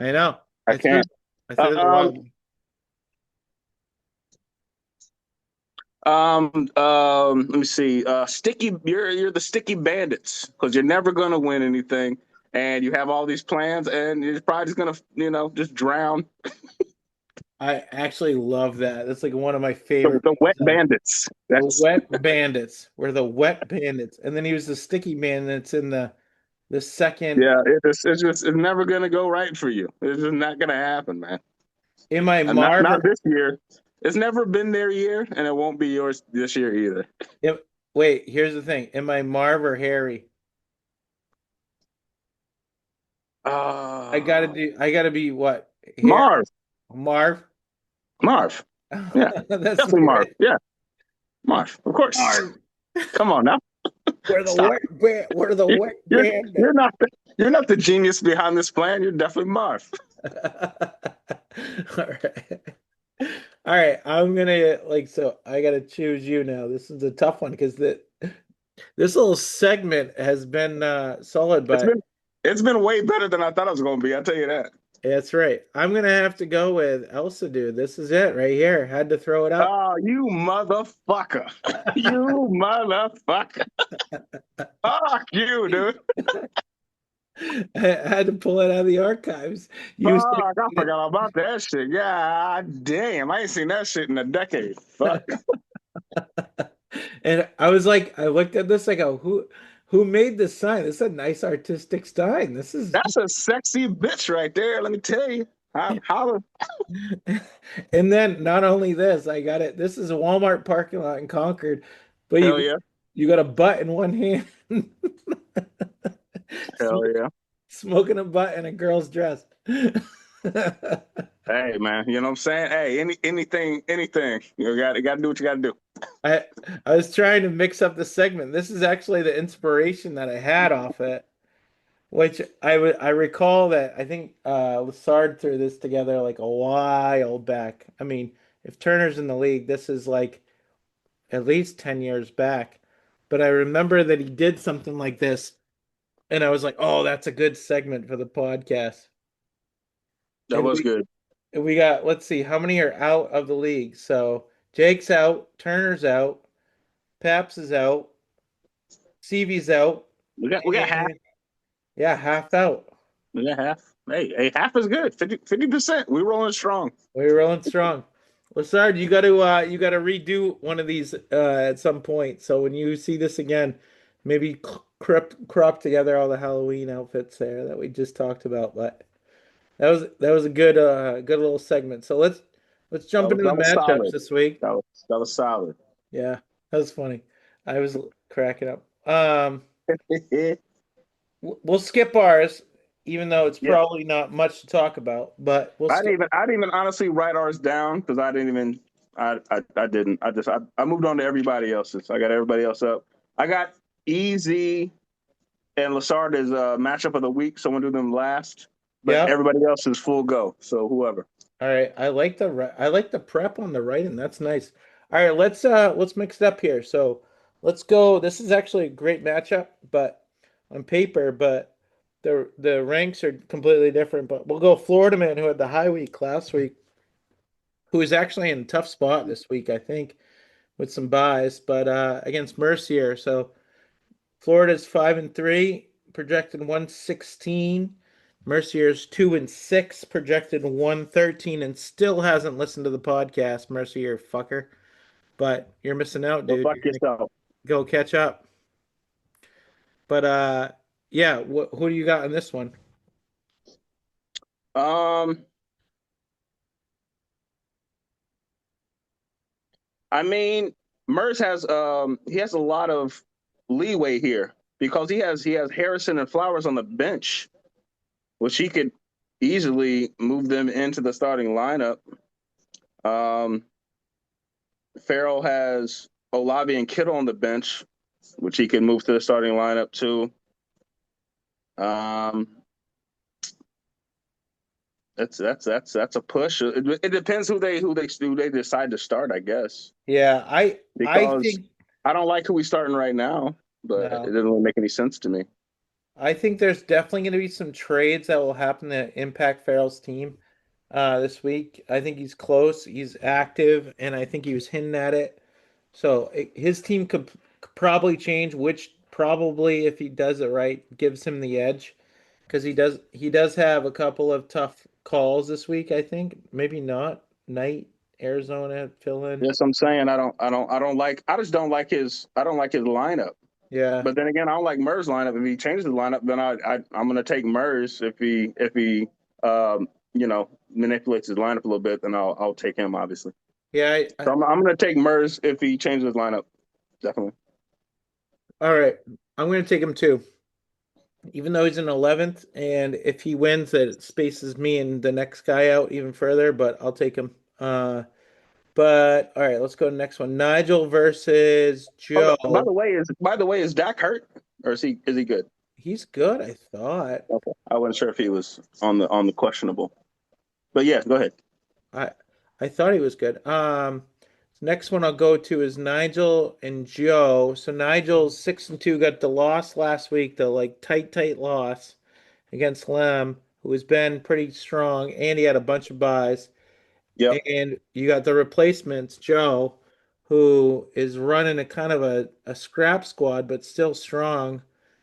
I know. I can't. I threw the wrong. Let me see. Sticky. You're the Sticky Bandits because you're never gonna win anything, and you have all these plans, and you're probably just gonna just drown. I actually love that. That's like one of my favorite. The Wet Bandits. The Wet Bandits. We're the Wet Bandits, and then he was the Sticky Man. That's in the second. Yeah, it's never gonna go right for you. It's just not gonna happen, man. In my And Marvel, not this year. It's never been their year, and it won't be yours this year either. wait, here's the thing. Am I Marv or Harry? I gotta be what? Marv. Marv? Marv. Yeah. That's Definitely Marv. great. Yeah. Marv. Of course. Marv. Come on now. We're the Stop. work band. We're the You're, work you're, band. you're not you're not the genius behind this plan. You're definitely Marv. All right. All right. I'm gonna like so I gotta choose you now. This is a tough one because this little segment has been solid, It's but been it's been way better than I thought it was going to be. I'll tell you that. that's right. I'm gonna have to go with Elsa dude. This is it right here. Had to throw it up. Oh, you motherfucker! You motherfucker! Fuck you, dude. I had to pull it out of the archives. You Fuck, I forgot about that shit. God damn, I ain't seen that shit in a decade. Fuck. and I was like, I looked at this, I go, who made this sign? This is a nice artistic sign. This is That's a sexy bitch right there. Let me tell you. How and then not only this, I got it. This is a Walmart parking lot in Concord, but hell yeah, you got a butt in one hand, hell yeah. smoking a butt in a girl's dress. Hey man, you know what I'm saying? Hey, anything. You got to do what you got to do. I I was trying to mix up the segment. This is actually the inspiration that I had off it, which I recall that I think Lassard threw this together like a while back. I mean, if Turner's in the league, this is like at least 10 years back. But I remember that he did something like this, and I was like, "Oh, that's a good segment for the podcast." That And was good. we got, let's see, how many are out of the league? So Jake's out, Turner's out, Paps is out, Stevie's out, We got half. and yeah, half out. We got half. Hey, half is good. 50%. We rolling strong. We're rolling strong. Lassard, you gotta redo one of these at some point. So when you see this again, maybe crop together all the Halloween outfits there that we just talked about. But that was a good little segment. So let's jump into the That was matchups solid. this week. That was solid. Yeah, that was funny. I was cracking up. We'll skip ours, even though it's Yeah. probably not much to talk about. But we'll skip. I didn't even honestly write ours down because I didn't even I didn't. I moved on to everybody else's. I got everybody else up. I got Easy and Lassard as a matchup of the week, so I'm gonna do them last. But Yeah. everybody else is full go. So whoever. All right. I like the prep on the writing. That's nice. All right, let's mix it up here. So let's go. This is actually a great matchup, but on paper, but the ranks are completely different. But we'll go Florida man who had the high week last week, who is actually in a tough spot this week, I think, with some buys, but against Mercier. So Florida's 5-3, projected 116. Mercier's 2-6, projected 113, and still hasn't listened to the podcast, Mercier fucker. But you're missing out, Go dude. fuck You're gonna yourself. go catch up. But yeah, who do you got in this one? Um, I mean, Merz has he has a lot of leeway here because he has Harrison and Flowers on the bench, which he could easily move them into the starting lineup. Um, Farrell has Olavi and Kittle on the bench, which he can move to the starting lineup too. Um, that's a push. It depends who they decide to start, I guess. Yeah, I Because think I don't like who we starting right now, but it no. doesn't really make any sense to me. I think there's definitely going to be some trades that will happen to impact Farrell's team this week. I think he's close, he's active, and I think he was hinting at it. So his team could probably change, which probably, if he does it right, gives him the edge because he does have a couple of tough calls this week. I think maybe not Knight, Arizona, fill in. Yes, I'm saying I just don't like his lineup. Yeah, But then again, I don't like Murs lineup. If he changes the lineup, then I'm gonna take Murs. If he manipulates his lineup a little bit, then I'll take him obviously. yeah. So I'm gonna take Murs if he changes his lineup. Definitely. All right, I'm going to take him too. Even though he's in 11th, and if he wins, that spaces me and the next guy out even further. But I'll take him. But But all right, let's go to the next one. Nigel versus Oh, Joe. by the way, is Dak hurt or is he good? He's good, I thought. Okay. I wasn't sure if he was on the questionable. But yeah, go ahead. I I thought he was good. Next one I'll go to is Nigel and Joe. So Nigel's 6-2, got the loss last week, the like tight loss against Lem, who has been pretty strong, and he had a bunch of buys. Yep. And you got the replacements, Joe, who is running a kind of a scrap squad, but still strong.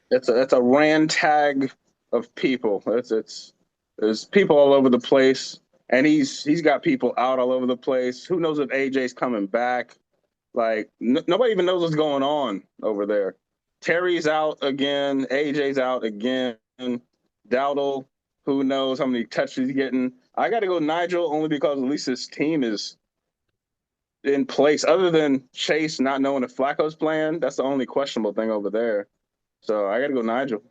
It's a ran tag of people. There's people all over the place, and he's got people out all over the place. Who knows if AJ's coming back? Like nobody even knows what's going on over there. Terry's out again. AJ's out again. Dowdle, who knows how many touches he's getting. I got to go Nigel only because at least his team is in place. Other than Chase not knowing if Flacco's playing, that's the only questionable thing over there. So I got to go Nigel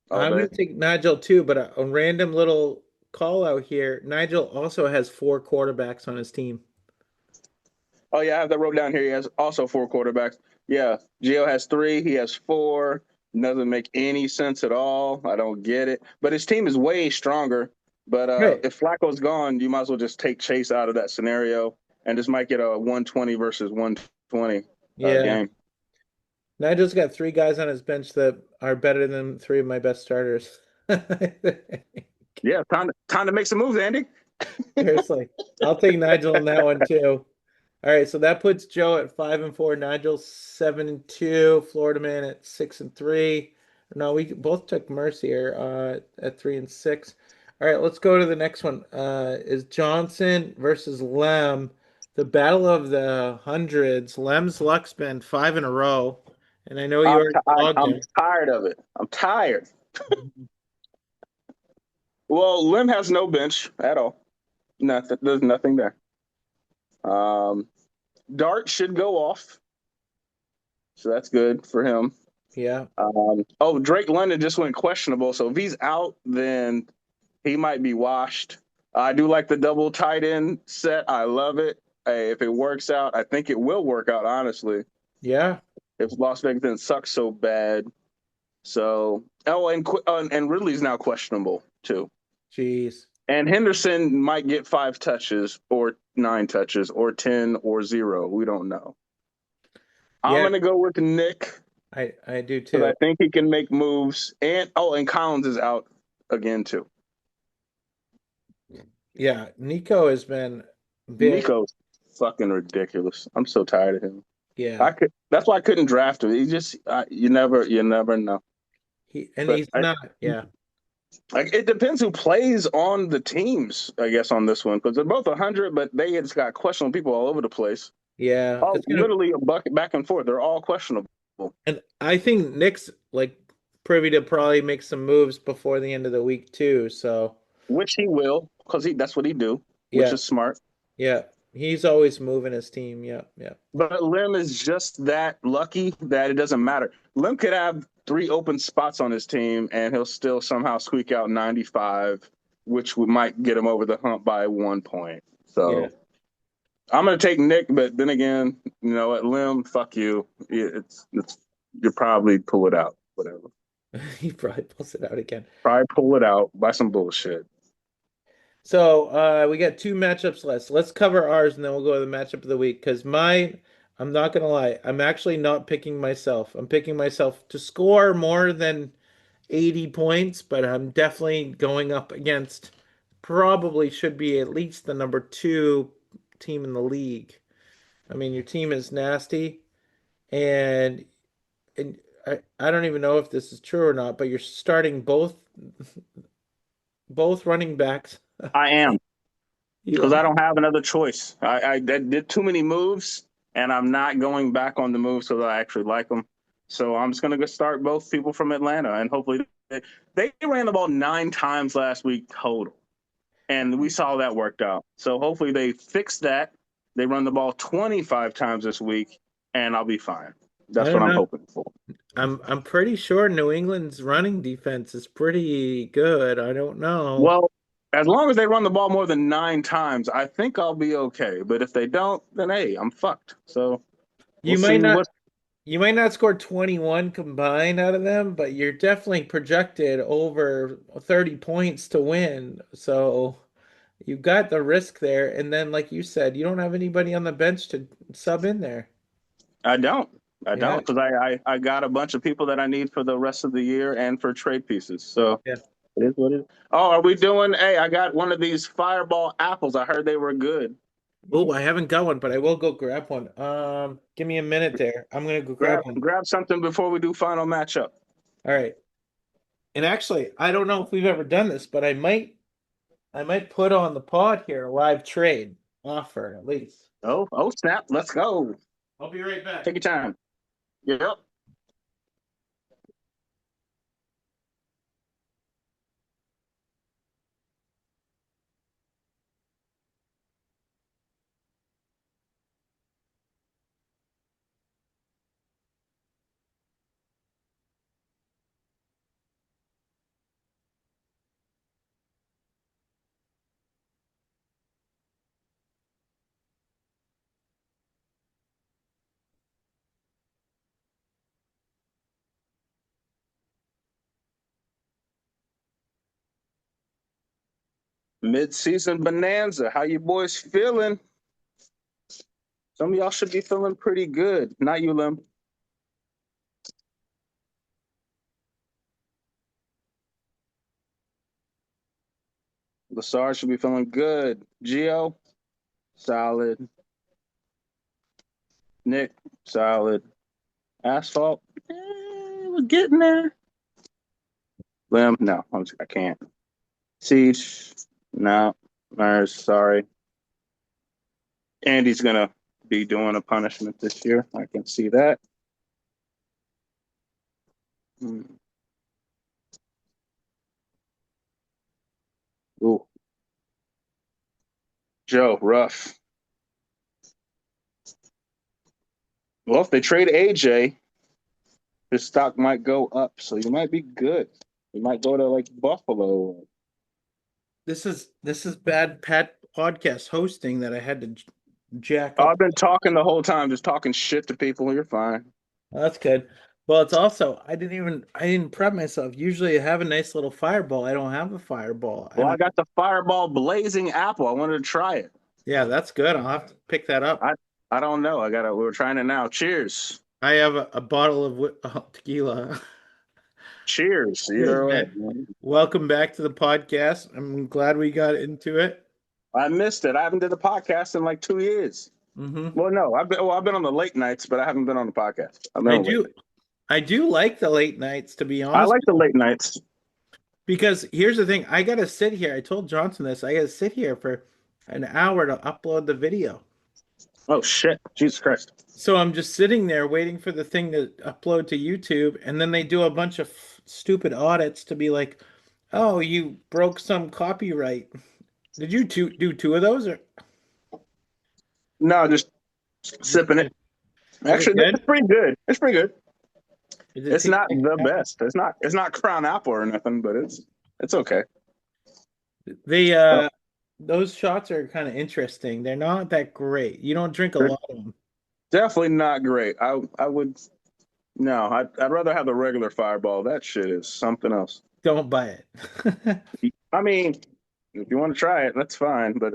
all I'm going day. to take Nigel too, but a random little call out here. Nigel also has 4 quarterbacks on his team. Oh yeah, I have that wrote down here. He has also 4 quarterbacks. Yeah, Gio has 3. He has 4. Doesn't make any sense at all. I don't get it. But his team is way stronger. But Right. if Flacco's gone, you might as well just take Chase out of that scenario, and just might get a 120 versus 120 Yeah. game. Nigel's got 3 guys on his bench that are better than 3 of my best starters. Yeah, time to make some moves, Andy. Seriously. I'll take Nigel on that one too. All right, so that puts Joe at 5-4, Nigel 7-2, Florida Man at 6-3. No, we both took Mercier at 3-6. All right, let's go to the next one. Is Johnson versus Lem, the battle of the hundreds. Lem's luck's been 5 in a row, and I know you already dogged I'm him. tired of it. I'm tired. Well, Lim has no bench at all. Nothing. There's nothing there. Dart should go off, so that's good for him. Yeah. Drake London just went questionable, so if he's out, then he might be washed. I do like the double tight end set. I love it. Hey, if it works out, I think it will work out, honestly. Yeah. If Las Vegas didn't suck so bad. So, and Ridley's now questionable too. Jeez. And Henderson might get 5 touches or 9 touches or 10 or 0. We don't know. I'm Yeah, going to go with Nick I do because I too. think he can make moves. And Collins is out again too. Yeah, Nico has been big. Nico's fucking ridiculous. I'm so tired of him. Yeah. That's why I couldn't draft him. He just you never know. But He's not. Yeah. it depends who plays on the teams, I guess, on this one because they're both 100, but they just got questionable people all over the place. Yeah. Oh, literally a bucket back and forth. They're all questionable. And I think Nick's like privy to probably make some moves before the end of the week too. So Which he will, because that's what he do, which yeah, is smart. yeah. He's always moving his team. Yeah, yeah. But Lim is just that lucky that it doesn't matter. Lim could have 3 open spots on his team, and he'll still somehow squeak out 95, which might get him over the hump by 1 point. So Yeah. I'm going to take Nick, but then again, you know what, Lim, fuck you. It's you probably pull it out, whatever. He probably pulls it out again. Probably pull it out by some bullshit. So we got 2 matchups left. Let's cover ours and then we'll go to the matchup of the week. Because mine, I'm not gonna lie, I'm actually not picking myself. I'm picking myself to score more than 80 points, but I'm definitely going up against probably should be at least the number 2 team in the league. I mean, your team is nasty, and I don't even know if this is true or not, but you're starting both running backs. I am. You Because are. I don't have another choice. I did too many moves, and I'm not going back on the moves because I actually like them. So I'm just going to start both people from Atlanta, and hopefully they ran the ball 9 times last week total, and we saw that worked out. So hopefully they fix that. They run the ball 25 times this week, and I'll be fine. I That's what don't I'm know. hoping for. I'm pretty sure New England's running defense is pretty good. I don't know. Well, As long as they run the ball more than 9 times, I think I'll be okay. But if they don't, then hey, I'm fucked. So we'll You might see not what. you might not score 21 combined out of them, but you're definitely projected over 30 points to win. So you got the risk there. And then, like you said, you don't have anybody on the bench to sub in there. I don't. I Yeah. don't because I got a bunch of people that I need for the rest of the year and for trade pieces. So Yeah. it is what it is. Oh, are we doing? Hey, I got one of these Fireball apples. I heard they were good. Oh, I haven't got one, but I will go grab one. Give me a minute there. I'm gonna go grab one. Grab something before we do final matchup. All right. And actually, I don't know if we've ever done this, but I might put on the pod here a live trade offer at least. Oh, snap! Let's go. I'll be right back. Take your time. Yep. Mid-season bonanza. How you boys feeling? Some of y'all should be feeling pretty good. Not you, Lim. Lassard should be feeling good. Gio, solid. Nick, solid. Asphalt, we're getting there. Lim, no, I can't. Siege, no. Myers, sorry. Andy's gonna be doing a punishment this year. I can see that. Ooh. Joe, rough. Well, if they trade AJ, his stock might go up, so you might be good. You might go to like Buffalo. This is bad Pat podcast hosting that I had to jack Oh, up. I've been talking the whole time, just talking shit to people. You're fine. That's good. Well, it's also I didn't prep myself. Usually I have a nice little fireball. I don't have a fireball. Well, And I got the Fireball Blazing Apple. I wanted to try it. yeah, that's good. I'll have to pick that up. I don't know. We were trying it now. Cheers. I have a bottle of tequila. Cheers. Good, Either way. man. Welcome back to the podcast. I'm glad we got into it. I missed it. I haven't did the podcast in like 2 years. Mm-hmm. Well, no, I've been on the late nights, but I haven't been on the podcast. I do like the late nights, to be I honest, like the late nights. because here's the thing. I gotta sit here. I told Johnson this. I gotta sit here for an hour to upload the video. Oh shit. Jesus Christ. So I'm just sitting there waiting for the thing to upload to YouTube, and then they do a bunch of stupid audits to be like, "Oh, you broke some copyright." Did you do two of those, or No, just sipping it. is it Actually, good? it's pretty good. It's pretty good. Does it It's taste not like the apple? best. It's not Crown Apple or nothing, but it's okay. They Oh, those shots are kind of interesting. They're not that great. You don't drink a they're lot of them. definitely not great. I would no. I'd rather have the regular Fireball. That shit is something else. Don't buy it. I mean, if you want to try it, that's fine. But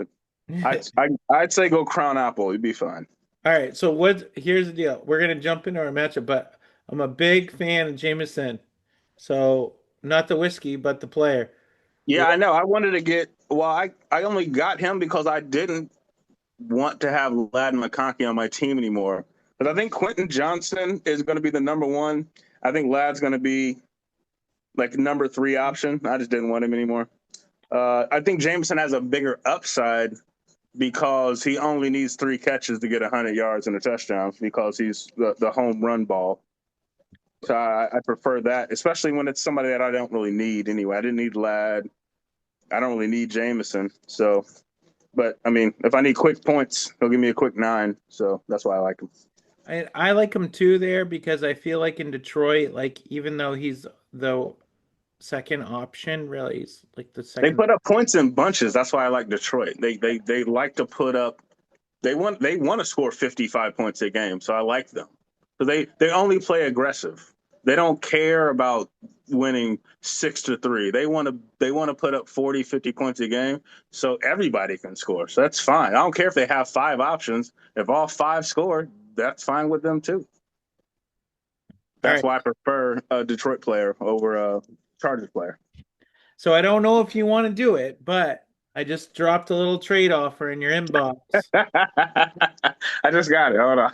I'd say go Crown Apple. You'd be fine. All right, so here's the deal. We're gonna jump into our matchup, but I'm a big fan of Jameson. So not the whiskey, but the player. Yeah, What I know. I wanted to get. Well, I only got him because I didn't want to have Ladd McConkey on my team anymore. But I think Quentin Johnson is going to be the number one. I think Ladd's going to be like number 3 option. I just didn't want him anymore. I think Jameson has a bigger upside because he only needs 3 catches to get 100 yards and a touchdown because he's the home run ball. So I prefer that, especially when it's somebody that I don't really need anyway. I didn't need Ladd. I don't really need Jameson. So, but I mean, if I need quick points, he'll give me a quick 9. So that's why I like him. I like him too there because I feel like in Detroit, like even though he's the second option. Really, he's like the They second. put up points in bunches. That's why I like Detroit. They like to put up. They want to score 55 points a game. So I like them. So they only play aggressive. They don't care about winning 6-3. They want to put up 40, 50 points a game so everybody can score. So that's fine. I don't care if they have 5 options. If all 5 score, that's fine with them too. All That's right. why I prefer a Detroit player over a Chargers player. So I don't know if you want to do it, but I just dropped a little trade offer in your inbox. I just got it. Hold on.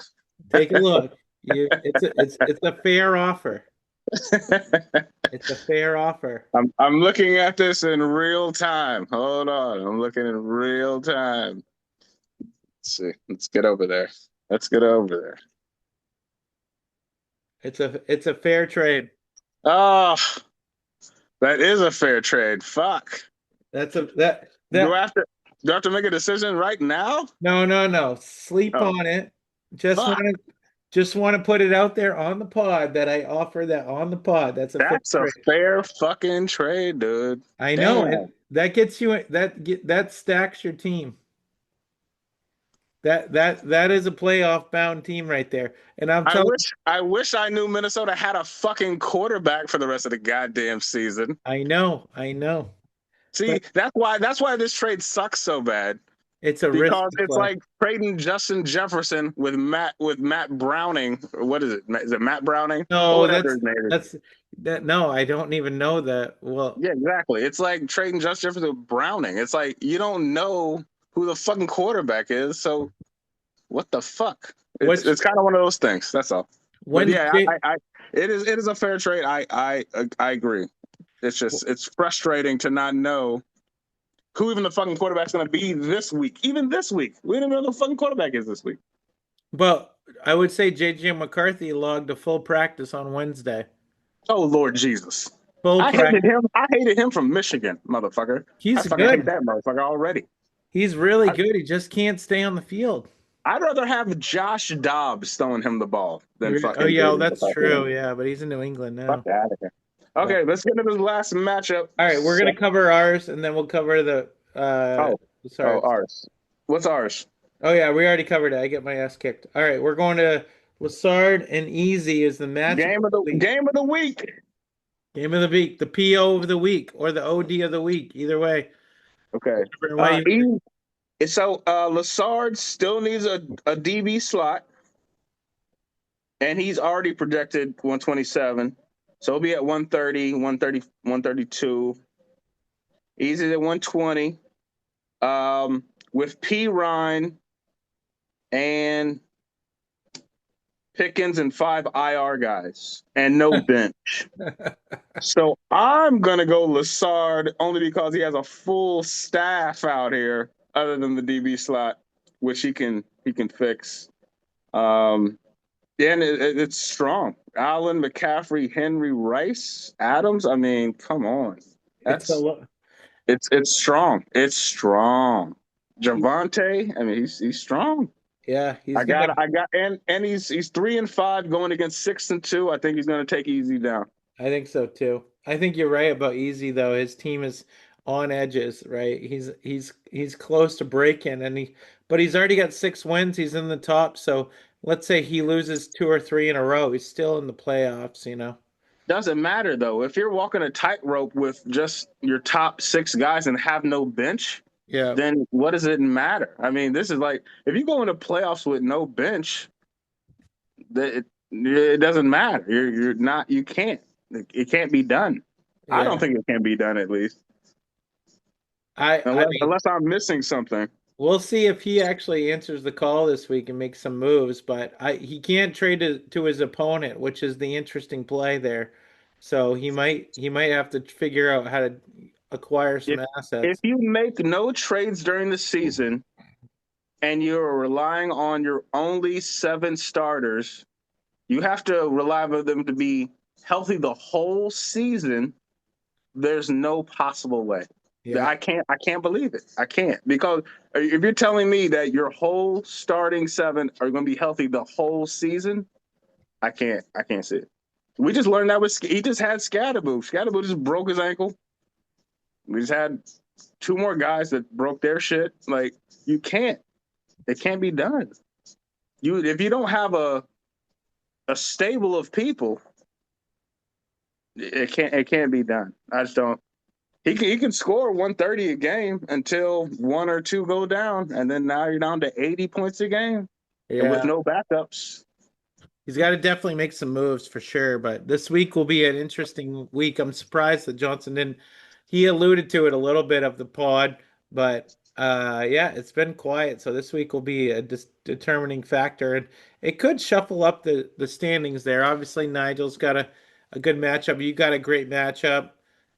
Take a look. It's a fair offer. It's a fair offer. I'm looking at this in real time. Hold on. I'm looking in real time. Let's see. Let's get over there. It's a fair trade. Oh, that is a fair trade. Fuck. That's a Do I have to make a decision right now? no. Sleep Oh, on it. fuck. Just want to put it out there on the pod that I offer that on the pod. That's a fair That's a trade. fair fucking trade, dude. I know, Damn. and that gets you that stacks your team. That is a playoff bound team right there. And I'm telling I wish I knew Minnesota had a fucking quarterback for the rest of the goddamn season. I know. See, But that's why this trade sucks so bad. it's a Because risky it's play. like trading Justin Jefferson with Matt Browning. Or what is it? Is it Matt Browning? Or No, whatever his name is. that's that no, I don't even know that. Well, Yeah, exactly. It's like trading Justin Jefferson with Browning. It's like you don't know who the fucking quarterback is, so what the fuck? which It's kind of one of those things. That's all. But when yeah, it is a fair trade. I agree. It's frustrating to not know who even the fucking quarterback's going to be this week. Even this week, we don't know who the fucking quarterback is this week. But I would say JJ McCarthy logged a full practice on Wednesday. Oh Lord Jesus! Full I hated practice. him. I hated him from Michigan, motherfucker. I He's fucking hate good. that motherfucker already. He's really good. He just can't stay on the field. I'd rather have Josh Dobbs throwing him the ball than Oh fucking yeah, well, JJ that's McCarthy. true. Yeah, but he's in New England Fuck now. out of here. Okay, let's get into this last matchup. All right, we're gonna cover ours, and then we'll cover the Oh, sorry. ours. What's ours? Oh yeah, we already covered it. I get my ass kicked. All right, we're going to Lassard and Easy is the matchup Game of of the the week. game of the week. Game of the week, the PO of the week, or the OD of the week. Either way. Okay. Whichever way So Lassard still needs a DB slot, and he's already projected 127. So he'll be at 130, 130, 132. Easy at 120. With P. Ryan and Pickens and 5 IR guys and no bench. So I'm gonna go Lassard only because he has a full staff out here other than the DB slot, which he can fix. Yeah, and it's strong. Allen, McCaffrey, Henry, Rice, Adams. I mean, come on. it's a lo- It's strong. It's strong. Javante, I mean, he's strong. yeah, And he's 3-5 going against 6-2. I think he's gonna take Easy down. I think so too. I think you're right about Easy though. His team is on edges, right? He's close to breaking, but he's already got 6 wins. He's in the top. So let's say he loses 2 or 3 in a row, he's still in the playoffs. Doesn't matter though. If you're walking a tightrope with just your top 6 guys and have no bench, Yeah, then what does it matter? I mean, this is like if you go into playoffs with no bench, it doesn't matter. You're not. You can't. It can't be done. I don't yeah. think it can be done at least, I mean, unless I'm missing something. we'll see if he actually answers the call this week and makes some moves. But he can't trade to his opponent, which is the interesting play there. So he might have to figure out how to acquire some If assets. you make no trades during the season and you're relying on your only 7 starters, you have to rely on them to be healthy the whole season. There's no possible way. Yeah. I can't believe it. I can't, because if you're telling me that your whole starting 7 are going to be healthy the whole season, I can't see it. We just learned that he just had Scadaboo. Scadaboo just broke his ankle. We just had two more guys that broke their shit. Like, you can't. It can't be done. If you don't have a stable of people, it can't be done. I just don't. He can score 130 a game until one or two go down, and then now you're down to 80 points a game, and with Yeah. no backups. He's got to definitely make some moves for sure, but this week will be an interesting week. I'm surprised that Johnson didn't. He alluded to it a little bit of the pod, but yeah, it's been quiet. So this week will be a determining factor, and it could shuffle up the standings there. Obviously, Nigel's got a good matchup. You got a great matchup.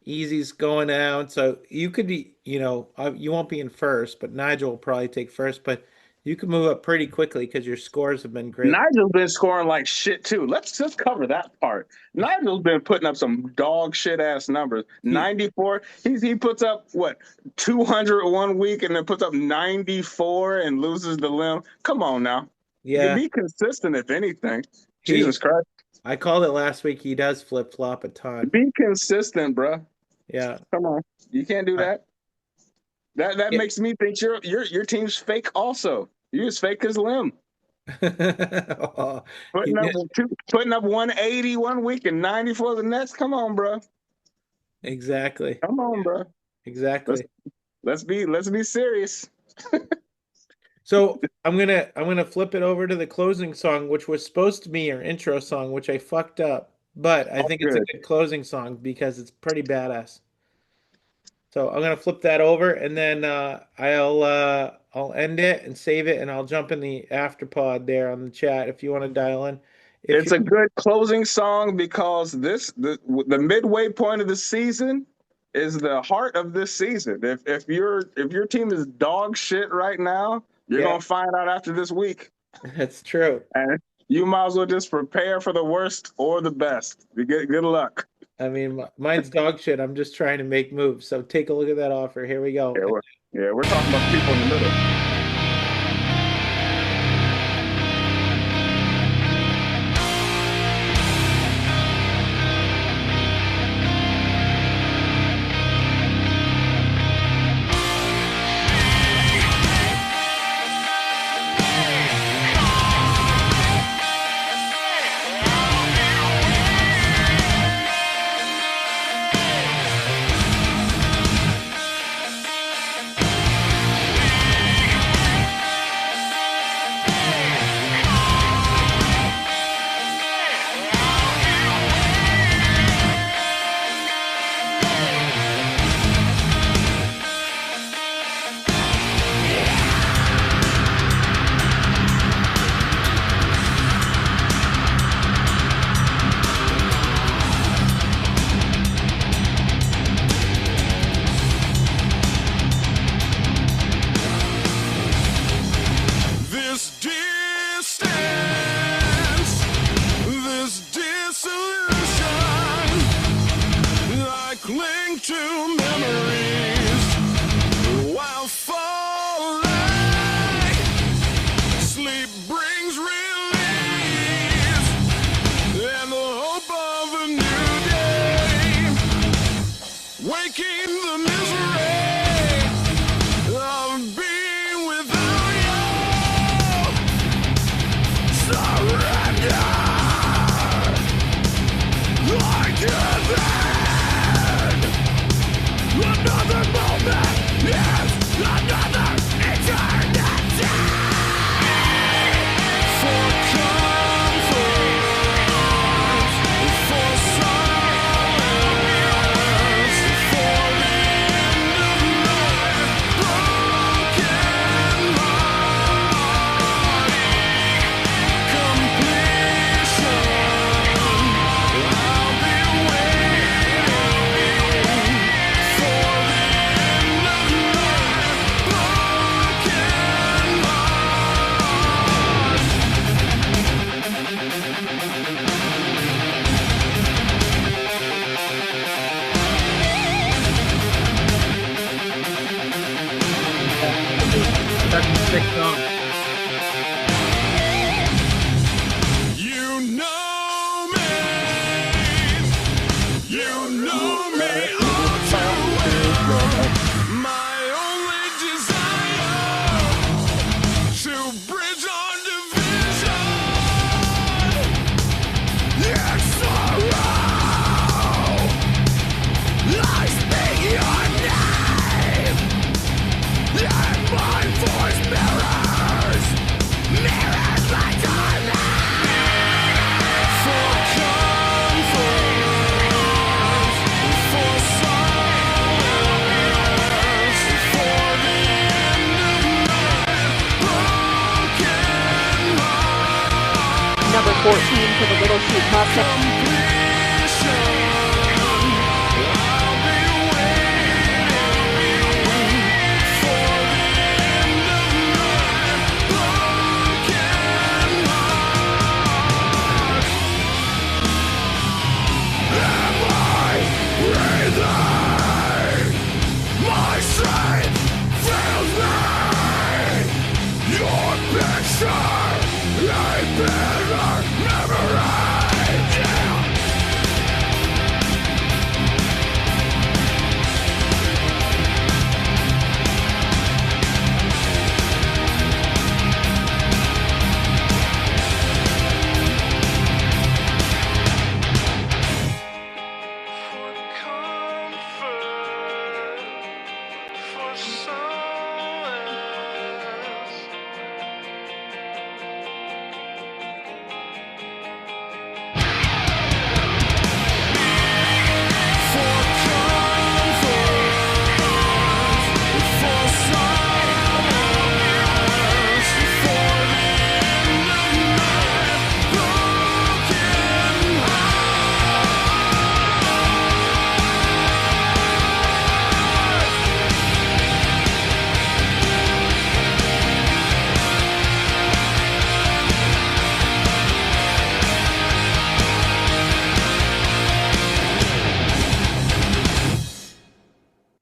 Easy's going out, so you could be, you won't be in first, but Nigel will probably take first, but you can move up pretty quickly because your scores have been great. Nigel's been scoring like shit too. Let's just cover that part. Nigel's been putting up some dog shit ass numbers. 94. He puts up what 200 one week and then puts up 94 and loses the limb. Come on now. Yeah. Be consistent if anything. Jesus Christ. I called it last week. He does flip flop a ton. Be consistent, bro. Yeah. Come on. You can't do that. That makes me think your team's fake also. You're as fake as Lim. Oh, Putting up 180 one week and 94 the next. Come on, bro. exactly. Come on, bro. Exactly. Let's be serious. So I'm gonna flip it over to the closing song, which was supposed to be your intro song, which I fucked up. But I think it's a good closing song because it's pretty badass. So I'm gonna flip that over, and then I'll end it and save it, and I'll jump in the afterpod there on the chat if you want to dial in. It's a good closing song because the midway point of the season is the heart of this season. If your team is dog shit right now, you're gonna find out after this week. That's true. And you might as well just prepare for the worst or the best. Good luck. I mean, mine's dog shit. I'm just trying to make moves. So take a look at that offer. Here we go. We're talking about people in the middle. for the Little Sheep Mustang.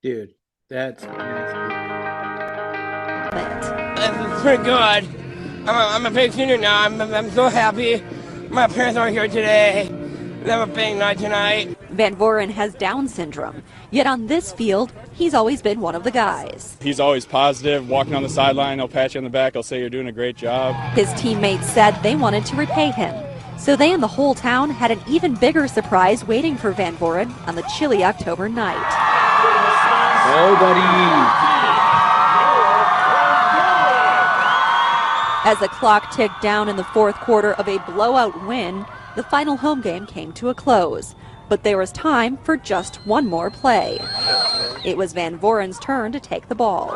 Dude, that's nasty. This is pretty good. I'm a big senior now. I'm so happy. My parents are here today. We have a big night tonight. Van Voren has Down syndrome, yet on this field, he's always been one of the guys. He's always positive, walking on the sideline, he'll pat you on the back, he'll say you're doing a great job. His teammates said they wanted to repay him, so they and the whole town had an even bigger surprise waiting for Van Voren on the chilly October night. Oh, buddy. As the clock ticked down in the fourth quarter of a blowout win, the final home game came to a close. But there was time for just one more play. It was Van Voren's turn to take the ball.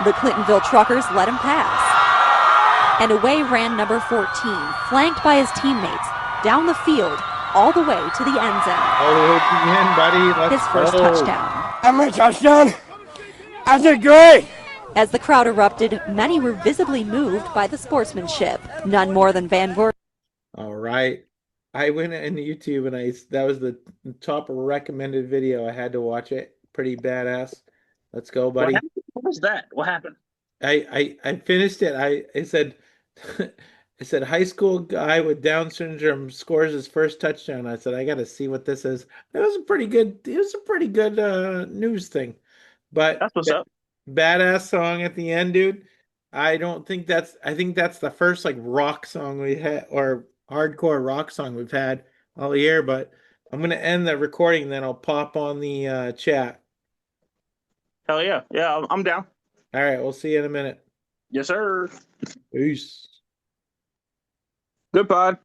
The Clintonville Truckers let him pass. And away ran number 14, flanked by his teammates, down the field, all the way to the end zone. All the way to the end, buddy. Let's His first go. touchdown. I'm a touchdown. I did great. As the crowd erupted, many were visibly moved by the sportsmanship. None more than Van Voren. All right. I went into YouTube and that was the top recommended video. I had to watch it. Pretty badass. Let's go, buddy. What was that? What happened? I finished it. It said it said high school guy with Down syndrome scores his first touchdown. I said I got to see what this is. It was a pretty good news thing. But That's what's up. badass song at the end, dude. I think that's the first like rock song we had, or hardcore rock song we've had all year. But I'm gonna end the recording, then I'll pop on the chat. Hell yeah. Yeah, I'm down. All right, we'll see you in a minute. Yes, sir. Peace. Good pod.